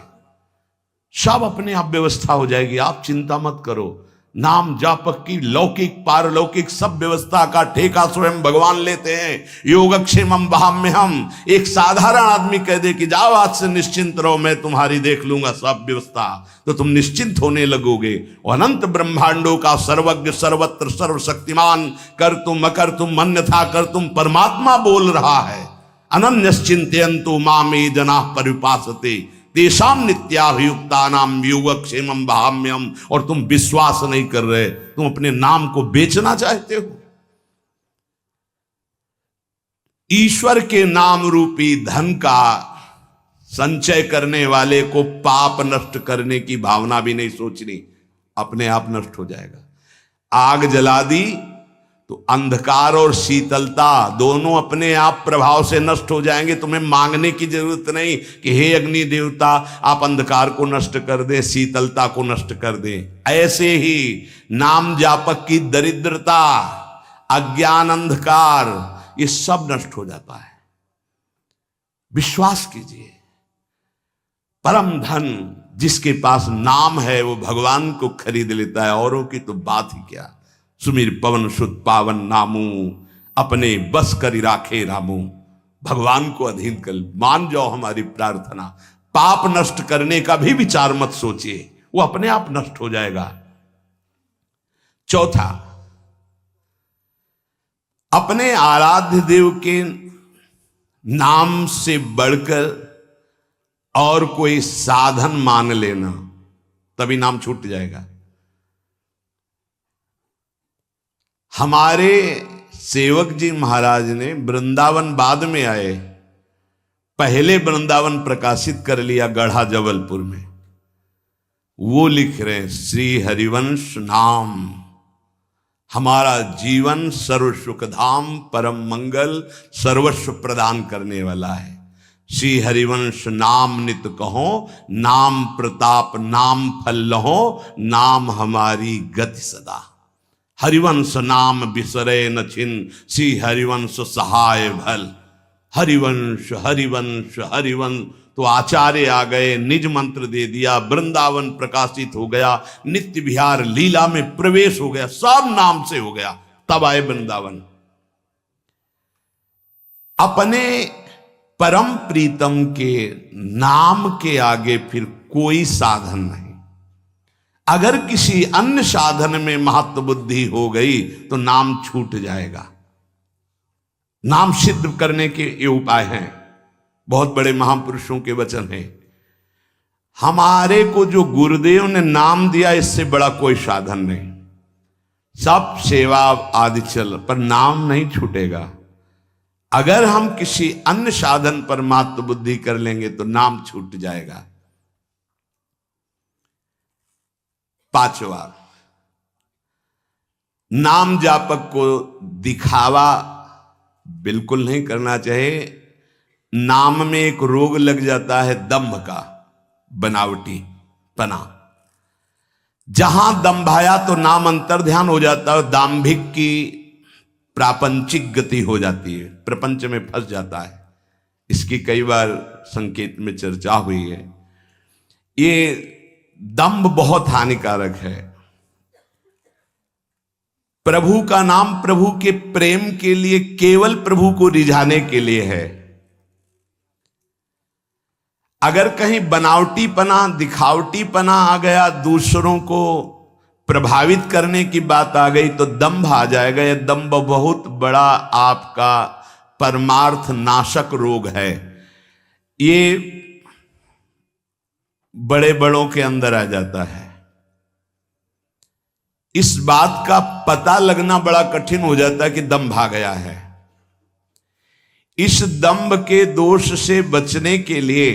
सब अपने आप व्यवस्था हो जाएगी, आप चिंता मत करो। नाम जापक की लौकिक पारलौकिक सब व्यवस्था का ठेका स्वयं भगवान लेते हैं। योगक्षेमम वहाम्यहम। एक साधारण आदमी कह दे कि जाओ आज से निश्चिंत रहो, मैं तुम्हारी देख लूंगा सब व्यवस्था, तो तुम निश्चिंत होने लगोगे। और अनंत ब्रह्मांडों का सर्वज्ञ सर्वत्र सर्वशक्तिमान कर तुम अकर तुम अन्यथा कर तुम परमात्मा बोल रहा है, अनन्यश्चिंतयन्तु मामे जनाः परिपासते तेषां नित्याभियुक्तानां योगक्षेमं वहाम्यहम्। और तुम विश्वास नहीं कर रहे, तुम अपने नाम को बेचना चाहते हो। ईश्वर के नाम रूपी धन का संचय करने वाले को पाप नष्ट करने की भावना भी नहीं सोचनी, अपने आप नष्ट हो जाएगा। आग जला दी तो अंधकार और शीतलता दोनों अपने आप प्रभाव से नष्ट हो जाएंगे। तुम्हें मांगने की जरूरत नहीं कि हे अग्नि देवता आप अंधकार को नष्ट कर दे, शीतलता को नष्ट कर दे। ऐसे ही नाम जापक की दरिद्रता, अज्ञान, अंधकार, ये सब नष्ट हो जाता है। विश्वास कीजिए, परम धन जिसके पास नाम है वो भगवान को खरीद लेता है, औरों की तो बात ही क्या। सुमिर पवन सुत पावन नामू, अपने बस करी राखे रामू। भगवान को अधीन कर मान जाओ हमारी प्रार्थना। पाप नष्ट करने का भी विचार मत सोचिए, वो अपने आप नष्ट हो जाएगा। चौथा, अपने आराध्य देव के नाम से बढ़कर और कोई साधन मान लेना, तभी नाम छूट जाएगा। हमारे सेवक जी महाराज ने वृंदावन बाद में आए, पहले वृंदावन प्रकाशित कर लिया गढ़ा जबलपुर में। वो लिख रहे हैं श्री हरिवंश नाम हमारा जीवन सर्व सुखधाम परम मंगल सर्वस्व प्रदान करने वाला है। श्री हरिवंश नाम नित कहो, नाम प्रताप नाम फल लहो, नाम हमारी गति सदा। हरिवंश नाम बिसरे न छिन, श्री हरिवंश सहाय भल। हरिवंश हरिवंश हरिवंश। तो आचार्य आ गए, निज मंत्र दे दिया, वृंदावन प्रकाशित हो गया, नित्य विहार लीला में प्रवेश हो गया, सब नाम से हो गया। तब आए वृंदावन। अपने परम प्रीतम के नाम के आगे फिर कोई साधन नहीं। अगर किसी अन्य साधन में महत्व बुद्धि हो गई तो नाम छूट जाएगा। नाम सिद्ध करने के ये उपाय हैं, बहुत बड़े महापुरुषों के वचन हैं। हमारे को जो गुरुदेव ने नाम दिया, इससे बड़ा कोई साधन नहीं। सब सेवा आदि चल, पर नाम नहीं छूटेगा। अगर हम किसी अन्य साधन पर महत्व बुद्धि कर लेंगे तो नाम छूट जाएगा। पांचवा, नाम जापक को दिखावा बिल्कुल नहीं करना चाहिए। नाम में एक रोग लग जाता है दंभ का, बनावटी पना। जहां दंभाया तो नाम अंतर ध्यान हो जाता है, दाम्भिक की प्रापंचिक गति हो जाती है, प्रपंच में फंस जाता है। इसकी कई बार संकेत में चर्चा हुई है। ये दंभ बहुत हानिकारक है। प्रभु का नाम प्रभु के प्रेम के लिए, केवल प्रभु को रिझाने के लिए है। अगर कहीं बनावटीपना दिखावटीपना आ गया, दूसरों को प्रभावित करने की बात आ गई तो दंभ आ जाएगा। यह दंभ बहुत बड़ा आपका परमार्थ नाशक रोग है। ये बड़े बड़ों के अंदर आ जाता है। इस बात का पता लगना बड़ा कठिन हो जाता है कि दंभ आ गया है। इस दंभ के दोष से बचने के लिए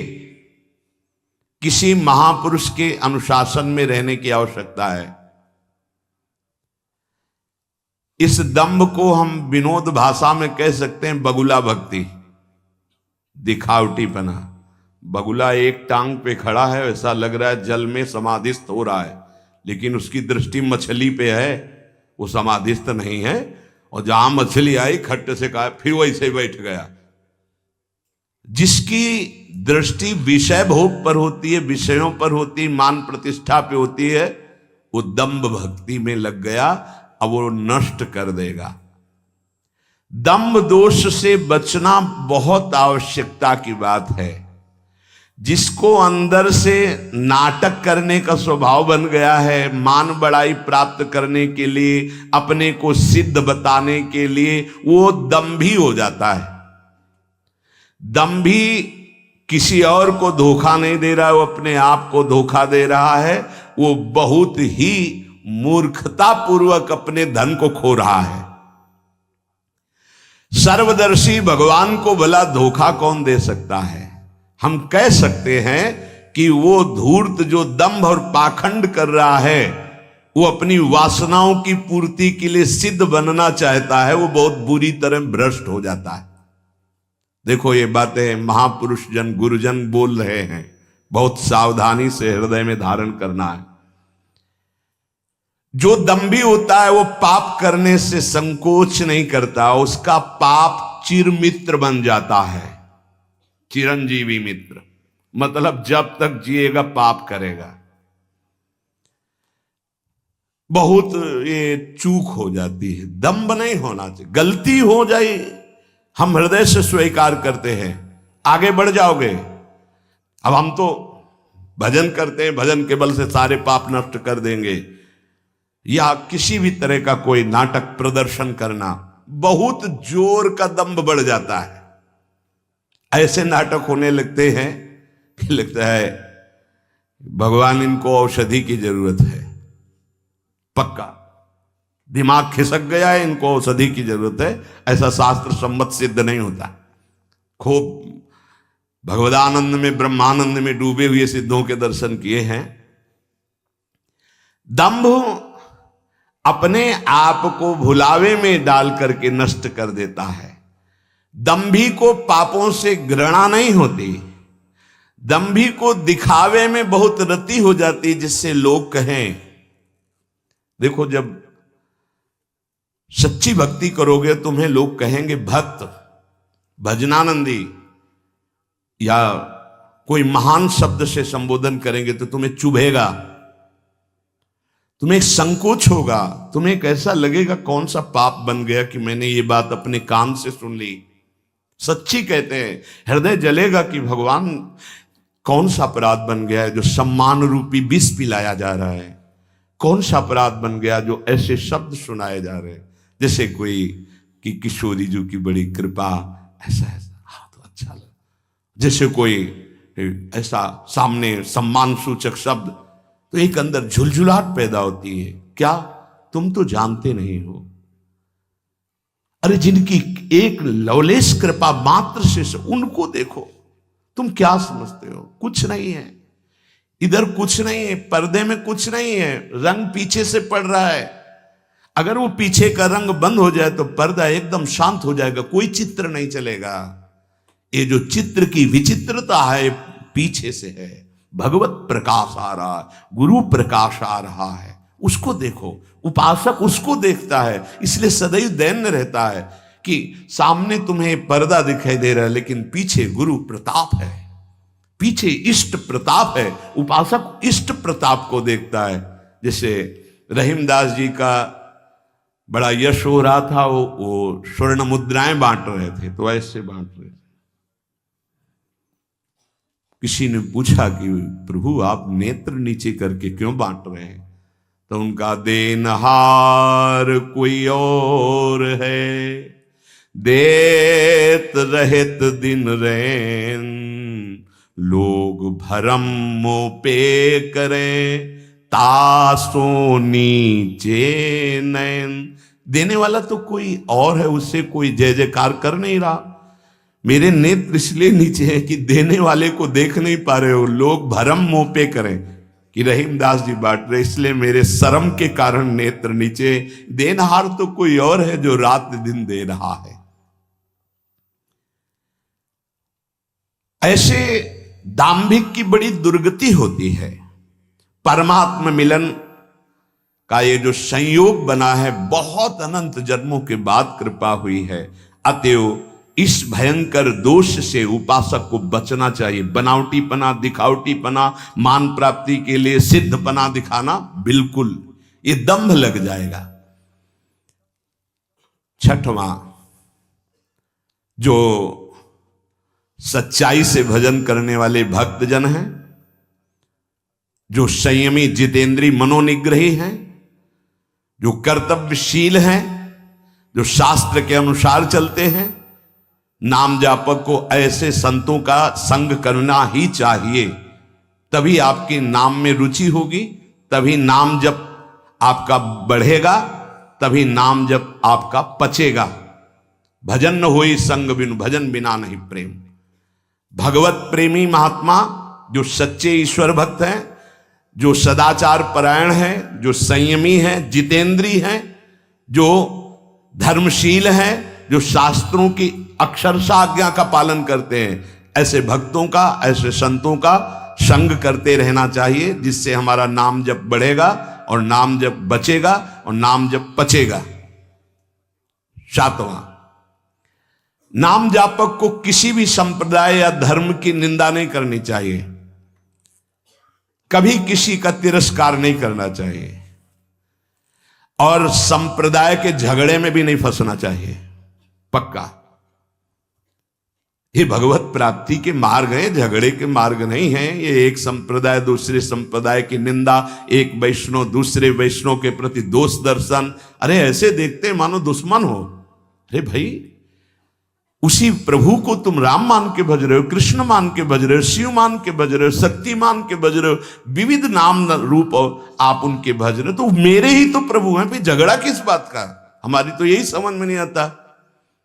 किसी महापुरुष के अनुशासन में रहने की आवश्यकता है। इस दंभ को हम विनोद भाषा में कह सकते हैं बगुला भक्ति, दिखावटीपना। बगुला एक टांग पे खड़ा है, ऐसा लग रहा है जल में समाधिस्थ हो रहा है, लेकिन उसकी दृष्टि मछली पे है, वो समाधिस्थ नहीं है। और जहां मछली आई खट्ट से कहा, फिर वैसे बैठ गया। जिसकी दृष्टि विषय भोग पर होती है, विषयों पर होती है, मान प्रतिष्ठा पे होती है, वो दंभ भक्ति में लग गया, अब वो नष्ट कर देगा। दंभ दोष से बचना बहुत आवश्यकता की बात है। जिसको अंदर से नाटक करने का स्वभाव बन गया है, मान बड़ाई प्राप्त करने के लिए, अपने को सिद्ध बताने के लिए, वो दंभी हो जाता है। दंभी किसी और को धोखा नहीं दे रहा है, वो अपने आप को धोखा दे रहा है। वो बहुत ही मूर्खता पूर्वक अपने धन को खो रहा है। सर्वदर्शी भगवान को भला धोखा कौन दे सकता है? हम कह सकते हैं कि वो धूर्त जो दंभ और पाखंड कर रहा है, वो अपनी वासनाओं की पूर्ति के लिए सिद्ध बनना चाहता है, वो बहुत बुरी तरह भ्रष्ट हो जाता है। देखो ये बातें महापुरुष जन गुरुजन बोल रहे हैं, बहुत सावधानी से हृदय में धारण करना है। जो दंभी होता है वो पाप करने से संकोच नहीं करता, उसका पाप चिरमित्र बन जाता है। चिरंजीवी मित्र मतलब जब तक जिएगा पाप करेगा। बहुत ये चूक हो जाती है, दंभ नहीं होना चाहिए। गलती हो जाए हम हृदय से स्वीकार करते हैं, आगे बढ़ जाओगे। अब हम तो भजन करते हैं, भजन के बल से सारे पाप नष्ट कर देंगे, या किसी भी तरह का कोई नाटक प्रदर्शन करना, बहुत जोर का दंभ बढ़ जाता है। ऐसे नाटक होने लगते हैं कि लगता है भगवान इनको औषधि की जरूरत है, पक्का दिमाग खिसक गया है, इनको औषधि की जरूरत है। ऐसा शास्त्र सम्मत सिद्ध नहीं होता। खूब भगवदानंद में ब्रह्मानंद में डूबे हुए सिद्धों के दर्शन किए हैं। दंभ अपने आप को भुलावे में डाल करके नष्ट कर देता है। दंभी को पापों से घृणा नहीं होती, दंभी को दिखावे में बहुत रति हो जाती, जिससे लोग कहें। देखो जब सच्ची भक्ति करोगे तुम्हें लोग कहेंगे भक्त, भजनानंदी, या कोई महान शब्द से संबोधन करेंगे तो तुम्हें चुभेगा, तुम्हें एक संकोच होगा, तुम्हें एक ऐसा लगेगा कौन सा पाप बन गया कि मैंने ये बात अपने कान से सुन ली। सच्ची कहते हैं, हृदय जलेगा कि भगवान कौन सा अपराध बन गया है जो सम्मान रूपी विष पिलाया जा रहा है, कौन सा अपराध बन गया जो ऐसे शब्द सुनाए जा रहे हैं। जैसे कोई कि किशोरी जी की बड़ी कृपा, ऐसा ऐसा, हाँ तो अच्छा लगा। जैसे कोई ऐसा सामने सम्मान सूचक शब्द, तो एक अंदर झुलझुलाहट पैदा होती है। क्या तुम तो जानते नहीं हो? अरे जिनकी एक लवलेश कृपा मात्र से उनको देखो, तुम क्या समझते हो? कुछ नहीं है इधर, कुछ नहीं है, पर्दे में कुछ नहीं है, रंग पीछे से पड़ रहा है। अगर वो पीछे का रंग बंद हो जाए तो पर्दा एकदम शांत हो जाएगा, कोई चित्र नहीं चलेगा। ये जो चित्र की विचित्रता है पीछे से है। भगवत प्रकाश आ रहा है, गुरु प्रकाश आ रहा है, उसको देखो। उपासक उसको देखता है, इसलिए सदैव दैन्य रहता है कि सामने तुम्हें पर्दा दिखाई दे रहा है लेकिन पीछे गुरु प्रताप है, पीछे इष्ट प्रताप है। उपासक इष्ट प्रताप को देखता है। जैसे रहीमदास जी का बड़ा यश हो रहा था, वो स्वर्ण मुद्राएं बांट रहे थे, तो ऐसे बांट रहे थे। किसी ने पूछा कि प्रभु आप नेत्र नीचे करके क्यों बांट रहे हैं? तो उनका देनहार कोई और है, देत रहत दिन रैन, लोग भरम मोपे करें, तासो नीचे नैन। देने वाला तो कोई और है, उससे कोई जय जयकार कर नहीं रहा। मेरे नेत्र इसलिए नीचे हैं कि देने वाले को देख नहीं पा रहे हो। लोग भरम मोपे करें कि रहीमदास जी बांट रहे, इसलिए मेरे शर्म के कारण नेत्र नीचे। देनहार तो कोई और है जो रात दिन दे रहा है। ऐसे दाम्भिक की बड़ी दुर्गति होती है। परमात्मा मिलन का ये जो संयोग बना है, बहुत अनंत जन्मों के बाद कृपा हुई है। अतएव इस भयंकर दोष से उपासक को बचना चाहिए। बनावटीपना, दिखावटीपना, मान प्राप्ति के लिए सिद्धपना दिखाना, बिल्कुल ये दंभ लग जाएगा। छठवां, जो सच्चाई से भजन करने वाले भक्तजन हैं, जो संयमी जितेंद्री मनोनिग्रही हैं, जो कर्तव्यशील हैं, जो शास्त्र के अनुसार चलते हैं, नाम जापक को ऐसे संतों का संग करना ही चाहिए। तभी आपकी नाम में रुचि होगी, तभी नाम जप आपका बढ़ेगा, तभी नाम जप आपका पचेगा। भजन न होई संग बिनु, भजन बिना नहीं प्रेम। भगवत प्रेमी महात्मा जो सच्चे ईश्वर भक्त हैं, जो सदाचार परायण हैं, जो संयमी हैं, जितेंद्री हैं, जो धर्मशील हैं, जो शास्त्रों की अक्षरशः आज्ञा का पालन करते हैं, ऐसे भक्तों का, ऐसे संतों का संग करते रहना चाहिए, जिससे हमारा नाम जप बढ़ेगा और नाम जप बचेगा और नाम जप पचेगा। सातवां, नाम जापक को किसी भी संप्रदाय या धर्म की निंदा नहीं करनी चाहिए, कभी किसी का तिरस्कार नहीं करना चाहिए, और संप्रदाय के झगड़े में भी नहीं फंसना चाहिए। पक्का ये भगवत प्राप्ति के मार्ग हैं, झगड़े के मार्ग नहीं हैं। ये एक संप्रदाय दूसरे संप्रदाय की निंदा, एक वैष्णव दूसरे वैष्णव के प्रति दोष दर्शन, अरे ऐसे देखते मानो दुश्मन हो। अरे भाई, उसी प्रभु को तुम राम मान के भज रहे हो, कृष्ण मान के भज रहे हो, शिव मान के भज रहे हो, शक्ति मान के भज रहे हो, विविध नाम रूप आप उनके भज रहे हो, तो मेरे ही तो प्रभु हैं, फिर झगड़ा किस बात का? हमारी तो यही समझ में नहीं आता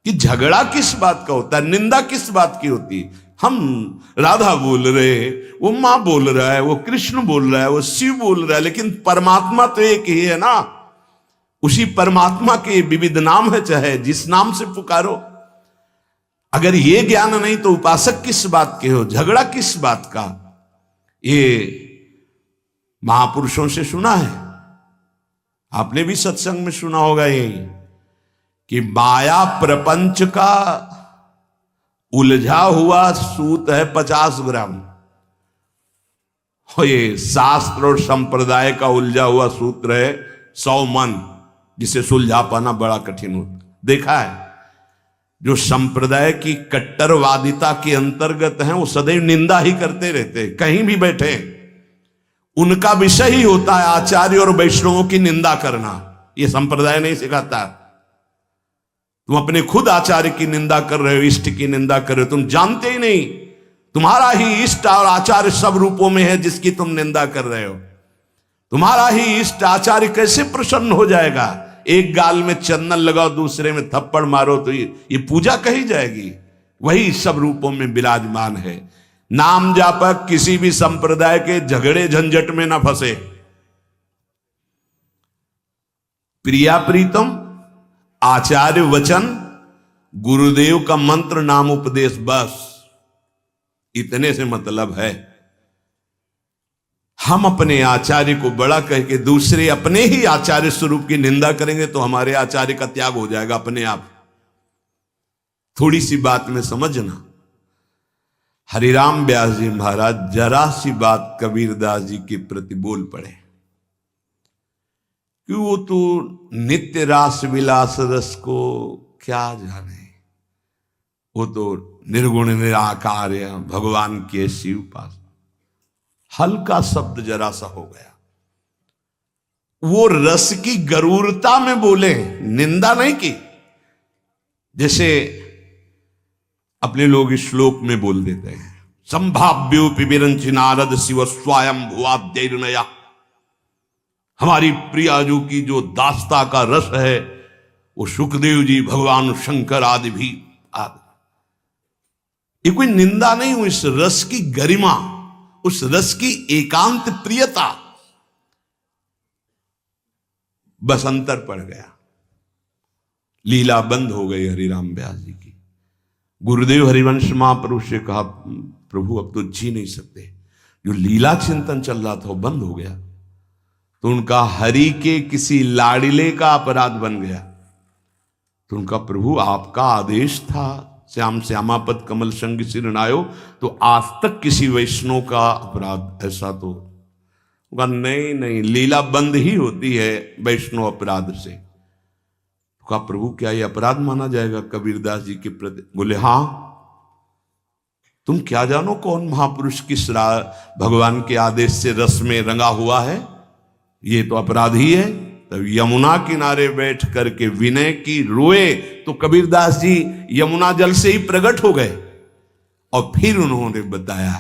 कि झगड़ा किस बात का होता है, निंदा किस बात की होती है। हम राधा बोल रहे, वो माँ बोल रहा है, वो कृष्ण बोल रहा है, वो शिव बोल रहा है, लेकिन परमात्मा तो एक ही है ना। उसी परमात्मा के विविध नाम है, चाहे जिस नाम से पुकारो। अगर ये ज्ञान नहीं तो उपासक किस बात के हो, झगड़ा किस बात का? ये महापुरुषों से सुना है, आपने भी सत्संग में सुना होगा यही, कि माया प्रपंच का उलझा हुआ सूत है 50 ग्राम, और ये शास्त्र और संप्रदाय का उलझा हुआ सूत्र है 100 मन, जिसे सुलझा पाना बड़ा कठिन होता। देखा है, जो संप्रदाय की कट्टरवादिता के अंतर्गत हैं, वो सदैव निंदा ही करते रहते, कहीं भी बैठे उनका विषय ही होता है आचार्य और वैष्णवों की निंदा करना। ये संप्रदाय नहीं सिखाता। तुम अपने खुद आचार्य की निंदा कर रहे हो, इष्ट की निंदा कर रहे हो, तुम जानते ही नहीं तुम्हारा ही इष्ट और आचार्य सब रूपों में है जिसकी तुम निंदा कर रहे हो। तुम्हारा ही इष्ट आचार्य कैसे प्रसन्न हो जाएगा? एक गाल में चंदन लगाओ, दूसरे में थप्पड़ मारो, तो ये पूजा कही जाएगी? वही सब रूपों में विराजमान है। नाम जापक किसी भी संप्रदाय के झगड़े झंझट में ना फंसे। प्रिया प्रीतम, आचार्य वचन, गुरुदेव का मंत्र, नाम उपदेश, बस इतने से मतलब है। हम अपने आचार्य को बड़ा कह के दूसरे अपने ही आचार्य स्वरूप की निंदा करेंगे तो हमारे आचार्य का त्याग हो जाएगा अपने आप। थोड़ी सी बात में समझना। हरिराम व्यास जी महाराज जरा सी बात कबीरदास जी के प्रति बोल पड़े कि वो तो नित्य रास विलास रस को क्या जाने, वो तो निर्गुण निराकार भगवान के शिव पास। हल्का शब्द जरा सा हो गया, वो रस की गरूरता में बोले, निंदा नहीं की। जैसे अपने लोग श्लोक में बोल देते हैं, संभाव्योपि विरंचि नारद शिव स्वयं भुवाद्यैर्नया। हमारी प्रियाजू की जो दास्ता का रस है, वो सुखदेव जी, भगवान शंकर आदि भी आदि। ये कोई निंदा नहीं, हुई इस रस की गरिमा, उस रस की एकांत प्रियता, बस अंतर पड़ गया। लीला बंद हो गई हरिराम व्यास जी की। गुरुदेव हरिवंश महाप्रभु से कहा, प्रभु अब तो जी नहीं सकते, जो लीला चिंतन चल रहा था वो बंद हो गया। तो उनका हरि के किसी लाड़िले का अपराध बन गया। तो उनका, प्रभु आपका आदेश था श्याम श्यामापद कमल संग सिर नायो, तो आज तक किसी वैष्णव का अपराध ऐसा तो होगा नहीं, नहीं, लीला बंद ही होती है वैष्णव अपराध से। कहा प्रभु क्या ये अपराध माना जाएगा कबीरदास जी के प्रति? बोले हाँ, तुम क्या जानो कौन महापुरुष किस भगवान के आदेश से रस में रंगा हुआ है, ये तो अपराध ही है। तब यमुना किनारे बैठ करके विनय की रोए तो कबीरदास जी यमुना जल से ही प्रकट हो गए। और फिर उन्होंने बताया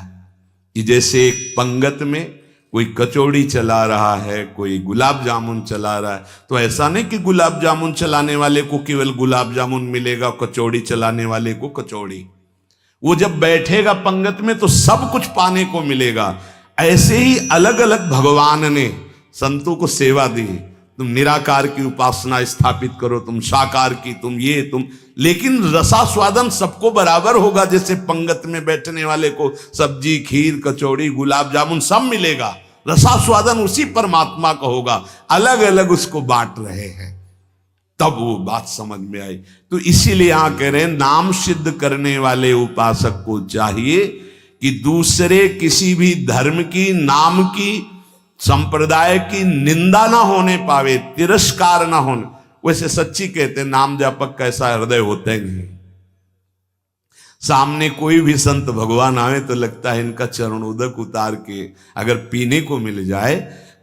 कि जैसे एक पंगत में कोई कचौड़ी चला रहा है, कोई गुलाब जामुन चला रहा है, तो ऐसा नहीं कि गुलाब जामुन चलाने वाले को केवल गुलाब जामुन मिलेगा, कचौड़ी चलाने वाले को कचौड़ी। वो जब बैठेगा पंगत में तो सब कुछ पाने को मिलेगा। ऐसे ही अलग अलग भगवान ने संतों को सेवा दी। तुम निराकार की उपासना स्थापित करो, तुम साकार की, तुम ये तुम, लेकिन रसास्वादन सबको बराबर होगा। जैसे पंगत में बैठने वाले को सब्जी, खीर, कचौड़ी, गुलाब जामुन सब मिलेगा, रसास्वादन उसी परमात्मा का होगा। अलग अलग उसको बांट रहे हैं, तब वो बात समझ में आई। तो इसीलिए यहां कह रहे हैं नाम सिद्ध करने वाले उपासक को चाहिए कि दूसरे किसी भी धर्म की, नाम की, संप्रदाय की निंदा ना होने पावे, तिरस्कार ना होने। वैसे सच्ची कहते हैं नाम जापक कैसा हृदय होते हैं, सामने कोई भी संत भगवान आवे तो लगता है इनका चरणोदक उतार के अगर पीने को मिल जाए,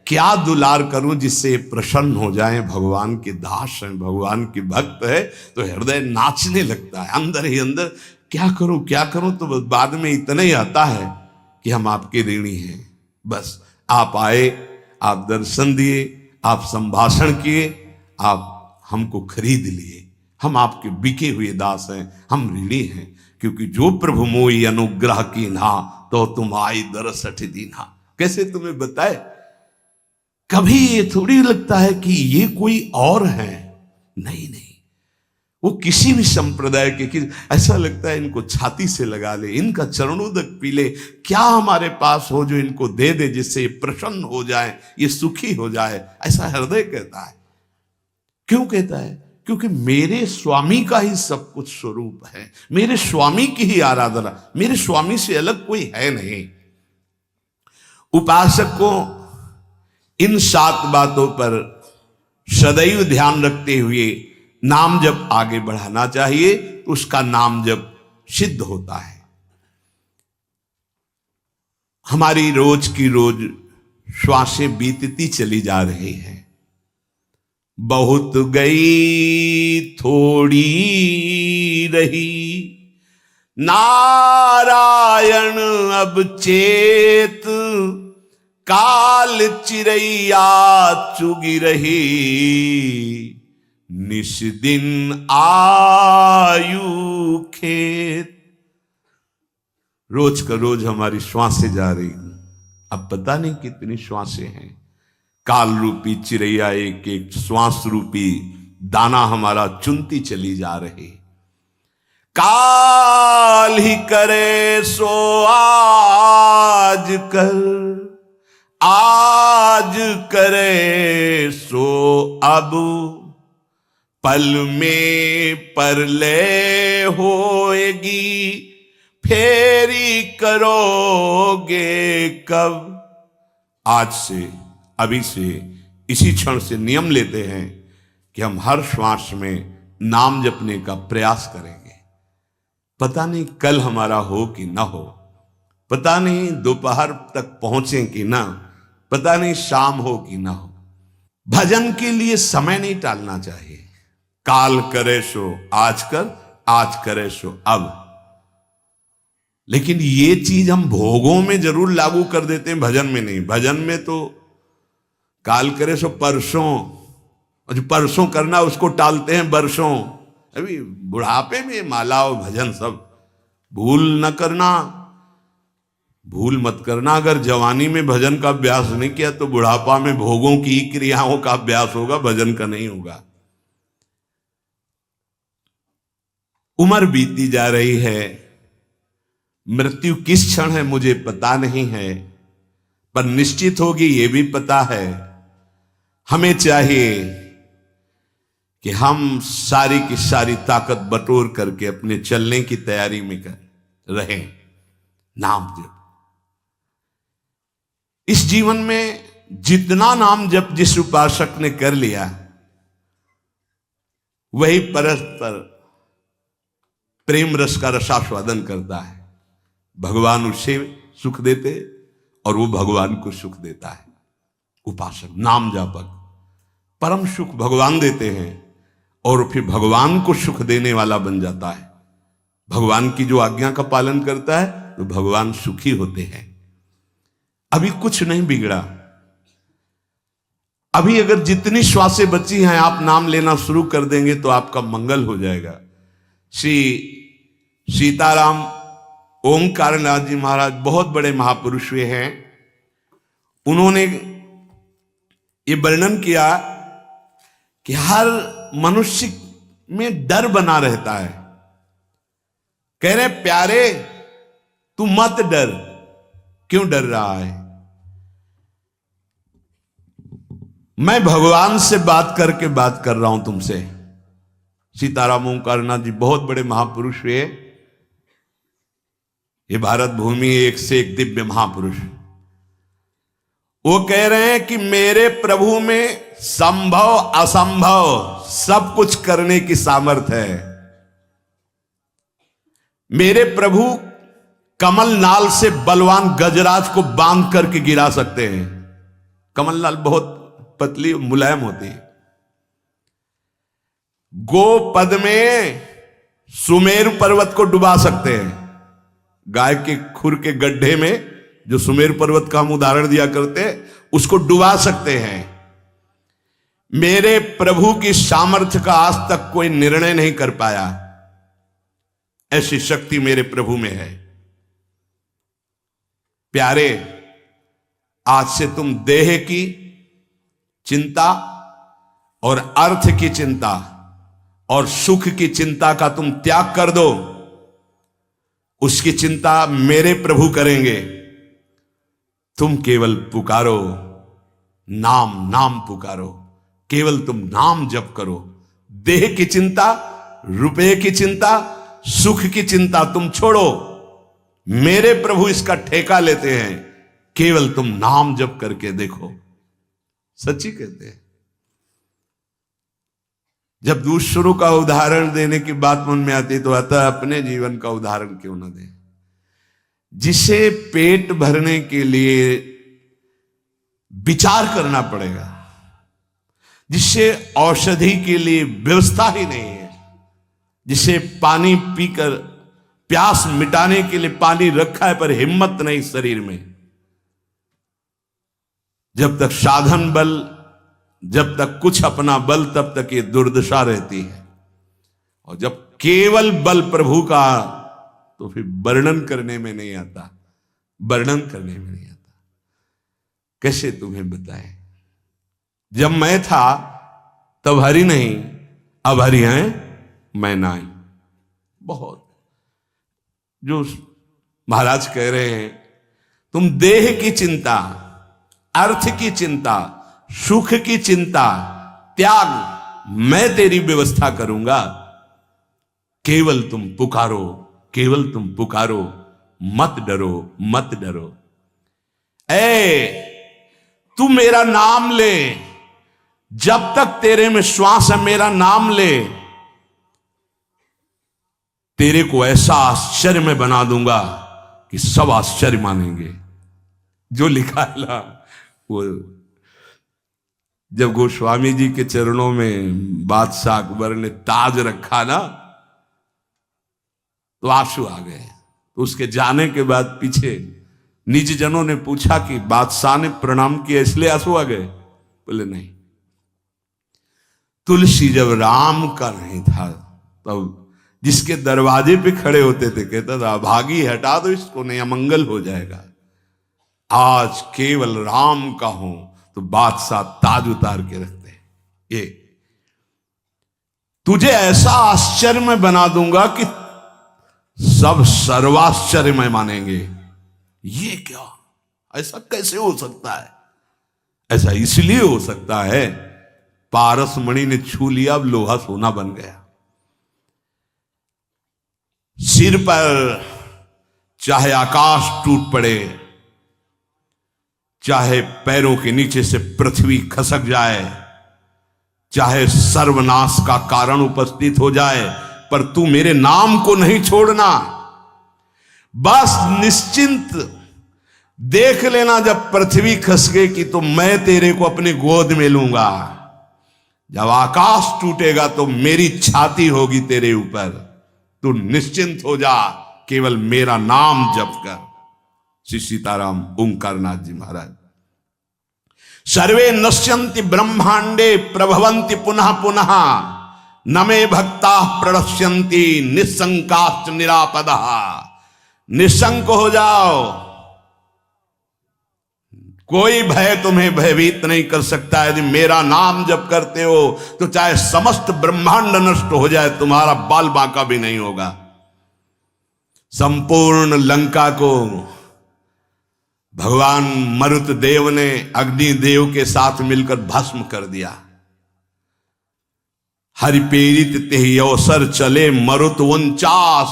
क्या दुलार करूं जिससे प्रसन्न हो जाए। भगवान के दास हैं, भगवान के भक्त है, तो हृदय नाचने लगता है अंदर ही अंदर। क्या करूं क्या करूं, तो बाद में इतना ही आता है कि हम आपके ऋणी हैं। बस आप आए, आप दर्शन दिए, आप संभाषण किए, आप हमको खरीद लिए, हम आपके बिके हुए दास हैं, हम ऋणी हैं। क्योंकि जो प्रभु मोई अनुग्रह की ना, तो तुम आई दरसठ दीना। कैसे तुम्हें बताए, कभी ये थोड़ी लगता है कि ये कोई और है, नहीं नहीं, वो किसी भी संप्रदाय के, ऐसा लगता है इनको छाती से लगा ले, इनका चरणोदक पी ले, क्या हमारे पास हो जो इनको दे दे जिससे ये प्रसन्न हो जाए, ये सुखी हो जाए। ऐसा हृदय कहता है। क्यों कहता है? क्योंकि मेरे स्वामी का ही सब कुछ स्वरूप है, मेरे स्वामी की ही आराधना, मेरे स्वामी से अलग कोई है नहीं। उपासक को इन 7 बातों पर सदैव ध्यान रखते हुए नाम जप आगे बढ़ाना चाहिए, तो उसका नाम जप सिद्ध होता है। हमारी रोज की रोज श्वासें बीतती चली जा रही हैं। बहुत गई थोड़ी रही, नारायण अब चेत, काल चिरैया चुगी रही, निश दिन आयु खेत। रोज का रोज हमारी श्वासें जा रही, अब पता नहीं कितनी श्वासें हैं। काल रूपी चिरैया एक एक श्वास रूपी दाना हमारा चुनती चली जा रही। काल ही करे सो आज कर, आज करे सो अब, पल में परलय होएगी, फेरी करोगे कब। आज से, अभी से, इसी क्षण से नियम लेते हैं कि हम हर श्वास में नाम जपने का प्रयास करेंगे। पता नहीं कल हमारा हो कि ना हो, पता नहीं दोपहर तक पहुंचे कि ना, पता नहीं शाम हो कि ना हो। भजन के लिए समय नहीं टालना चाहिए। काल करे सो आज कर, आज करे सो अब। लेकिन ये चीज हम भोगों में जरूर लागू कर देते हैं, भजन में नहीं। भजन में तो काल करे सो परसों, और जो परसों करना उसको टालते हैं बरसों। अभी बुढ़ापे में माला और भजन सब भूल न करना, भूल मत करना। अगर जवानी में भजन का अभ्यास नहीं किया तो बुढ़ापा में भोगों की क्रियाओं का अभ्यास होगा, भजन का नहीं होगा। उम्र बीती जा रही है, मृत्यु किस क्षण है मुझे पता नहीं है, पर निश्चित होगी ये भी पता है। हमें चाहिए कि हम सारी की सारी ताकत बटोर करके अपने चलने की तैयारी में कर रहे। नाम जप, इस जीवन में जितना नाम जप जिस उपासक ने कर लिया, वही परस्पर प्रेम रस का रसास्वादन करता है। भगवान उसे सुख देते और वो भगवान को सुख देता है। उपासक, नाम जापक परम सुख भगवान देते हैं और फिर भगवान को सुख देने वाला बन जाता है। भगवान की जो आज्ञा का पालन करता है तो भगवान सुखी होते हैं। अभी कुछ नहीं बिगड़ा। अभी अगर जितनी श्वासें बची हैं आप नाम लेना शुरू कर देंगे तो आपका मंगल हो जाएगा। श्री सीताराम ओंकारनाथ जी महाराज बहुत बड़े महापुरुष हुए हैं। उन्होंने ये वर्णन किया कि हर मनुष्य में डर बना रहता है। कह रहे प्यारे तू मत डर। क्यों डर रहा है? मैं भगवान से बात करके बात कर रहा हूं तुमसे। सीताराम ओंकारनाथ जी बहुत बड़े महापुरुष हुए। ये भारत भूमि एक से एक दिव्य महापुरुष। वो कह रहे हैं कि मेरे प्रभु में संभव असंभव सब कुछ करने की सामर्थ्य है। मेरे प्रभु कमल नाल से बलवान गजराज को बांध करके गिरा सकते हैं। कमल नाल बहुत पतली मुलायम होती है। गोपद में सुमेरु पर्वत को डुबा सकते हैं। गाय के खुर के गड्ढे में जो सुमेरु पर्वत का हम उदाहरण दिया करते उसको डुबा सकते हैं। मेरे प्रभु की सामर्थ्य का आज तक कोई निर्णय नहीं कर पाया। ऐसी शक्ति मेरे प्रभु में है। प्यारे, आज से तुम देह की चिंता और अर्थ की चिंता और सुख की चिंता का तुम त्याग कर दो। उसकी चिंता मेरे प्रभु करेंगे। तुम केवल पुकारो, नाम नाम पुकारो। केवल तुम नाम जप करो। देह की चिंता, रुपए की चिंता, सुख की चिंता तुम छोड़ो। मेरे प्रभु इसका ठेका लेते हैं। केवल तुम नाम जप करके देखो। सच्ची कहते हैं। जब दूसरों का उदाहरण देने की बात मन में आती तो आता अपने जीवन का उदाहरण क्यों ना दे। जिसे पेट भरने के लिए विचार करना पड़ेगा, जिससे औषधि के लिए व्यवस्था ही नहीं है, जिसे पानी पीकर प्यास मिटाने के लिए पानी रखा है पर हिम्मत नहीं शरीर में, जब तक साधन बल, जब तक कुछ अपना बल, तब तक ये दुर्दशा रहती है। और जब केवल बल प्रभु का, तो फिर वर्णन करने में नहीं आता। वर्णन करने में नहीं आता। कैसे तुम्हें बताएं? जब मैं था तब हरि नहीं, अब हरि हैं मैं नहीं। बहुत जो महाराज कह रहे हैं, तुम देह की चिंता, अर्थ की चिंता, सुख की चिंता त्याग, मैं तेरी व्यवस्था करूंगा। केवल तुम पुकारो, केवल तुम पुकारो। मत डरो, मत डरो। तू मेरा नाम ले। जब तक तेरे में श्वास है मेरा नाम ले। तेरे को ऐसा आश्चर्य में बना दूंगा कि सब आश्चर्य मानेंगे। जो लिखा है ना, वो जब गोस्वामी जी के चरणों में बादशाह अकबर ने ताज रखा ना, तो आंसू आ गए। तो उसके जाने के बाद पीछे निज जनों ने पूछा कि बादशाह ने प्रणाम किया इसलिए आंसू आ गए? बोले नहीं, तुलसी जब राम का नहीं था तब जिसके दरवाजे पे खड़े होते थे कहता था भागी हटा दो इसको, नहीं अमंगल हो जाएगा। आज केवल राम का हूं तो बादशाह ताज उतार के रखते हैं। ये तुझे ऐसा आश्चर्य में बना दूंगा कि सब सर्वाश्चर्य में मानेंगे। ये क्या, ऐसा कैसे हो सकता है? ऐसा इसलिए हो सकता है पारस मणि ने छू लिया, अब लोहा सोना बन गया। सिर पर चाहे आकाश टूट पड़े, चाहे पैरों के नीचे से पृथ्वी खसक जाए, चाहे सर्वनाश का कारण उपस्थित हो जाए, पर तू मेरे नाम को नहीं छोड़ना। बस निश्चिंत देख लेना, जब पृथ्वी खसकेगी तो मैं तेरे को अपनी गोद में लूंगा। जब आकाश टूटेगा तो मेरी छाती होगी तेरे ऊपर। तू निश्चिंत हो जा, केवल मेरा नाम जप कर। श्री सीताराम ओंकारनाथ जी महाराज। सर्वे नश्यन्ति ब्रह्मांडे प्रभवन्ति पुनः पुनः, न मे भक्ता प्रणश्यन्ति निशंकाश्च निरापदः। निशंक हो जाओ, कोई भय तुम्हें भयभीत नहीं कर सकता। यदि मेरा नाम जप करते हो तो चाहे समस्त ब्रह्मांड नष्ट हो जाए, तुम्हारा बाल बांका भी नहीं होगा। संपूर्ण लंका को भगवान मरुत देव ने अग्निदेव के साथ मिलकर भस्म कर दिया। हरि प्रेरित तेहि अवसर चले, मरुत 49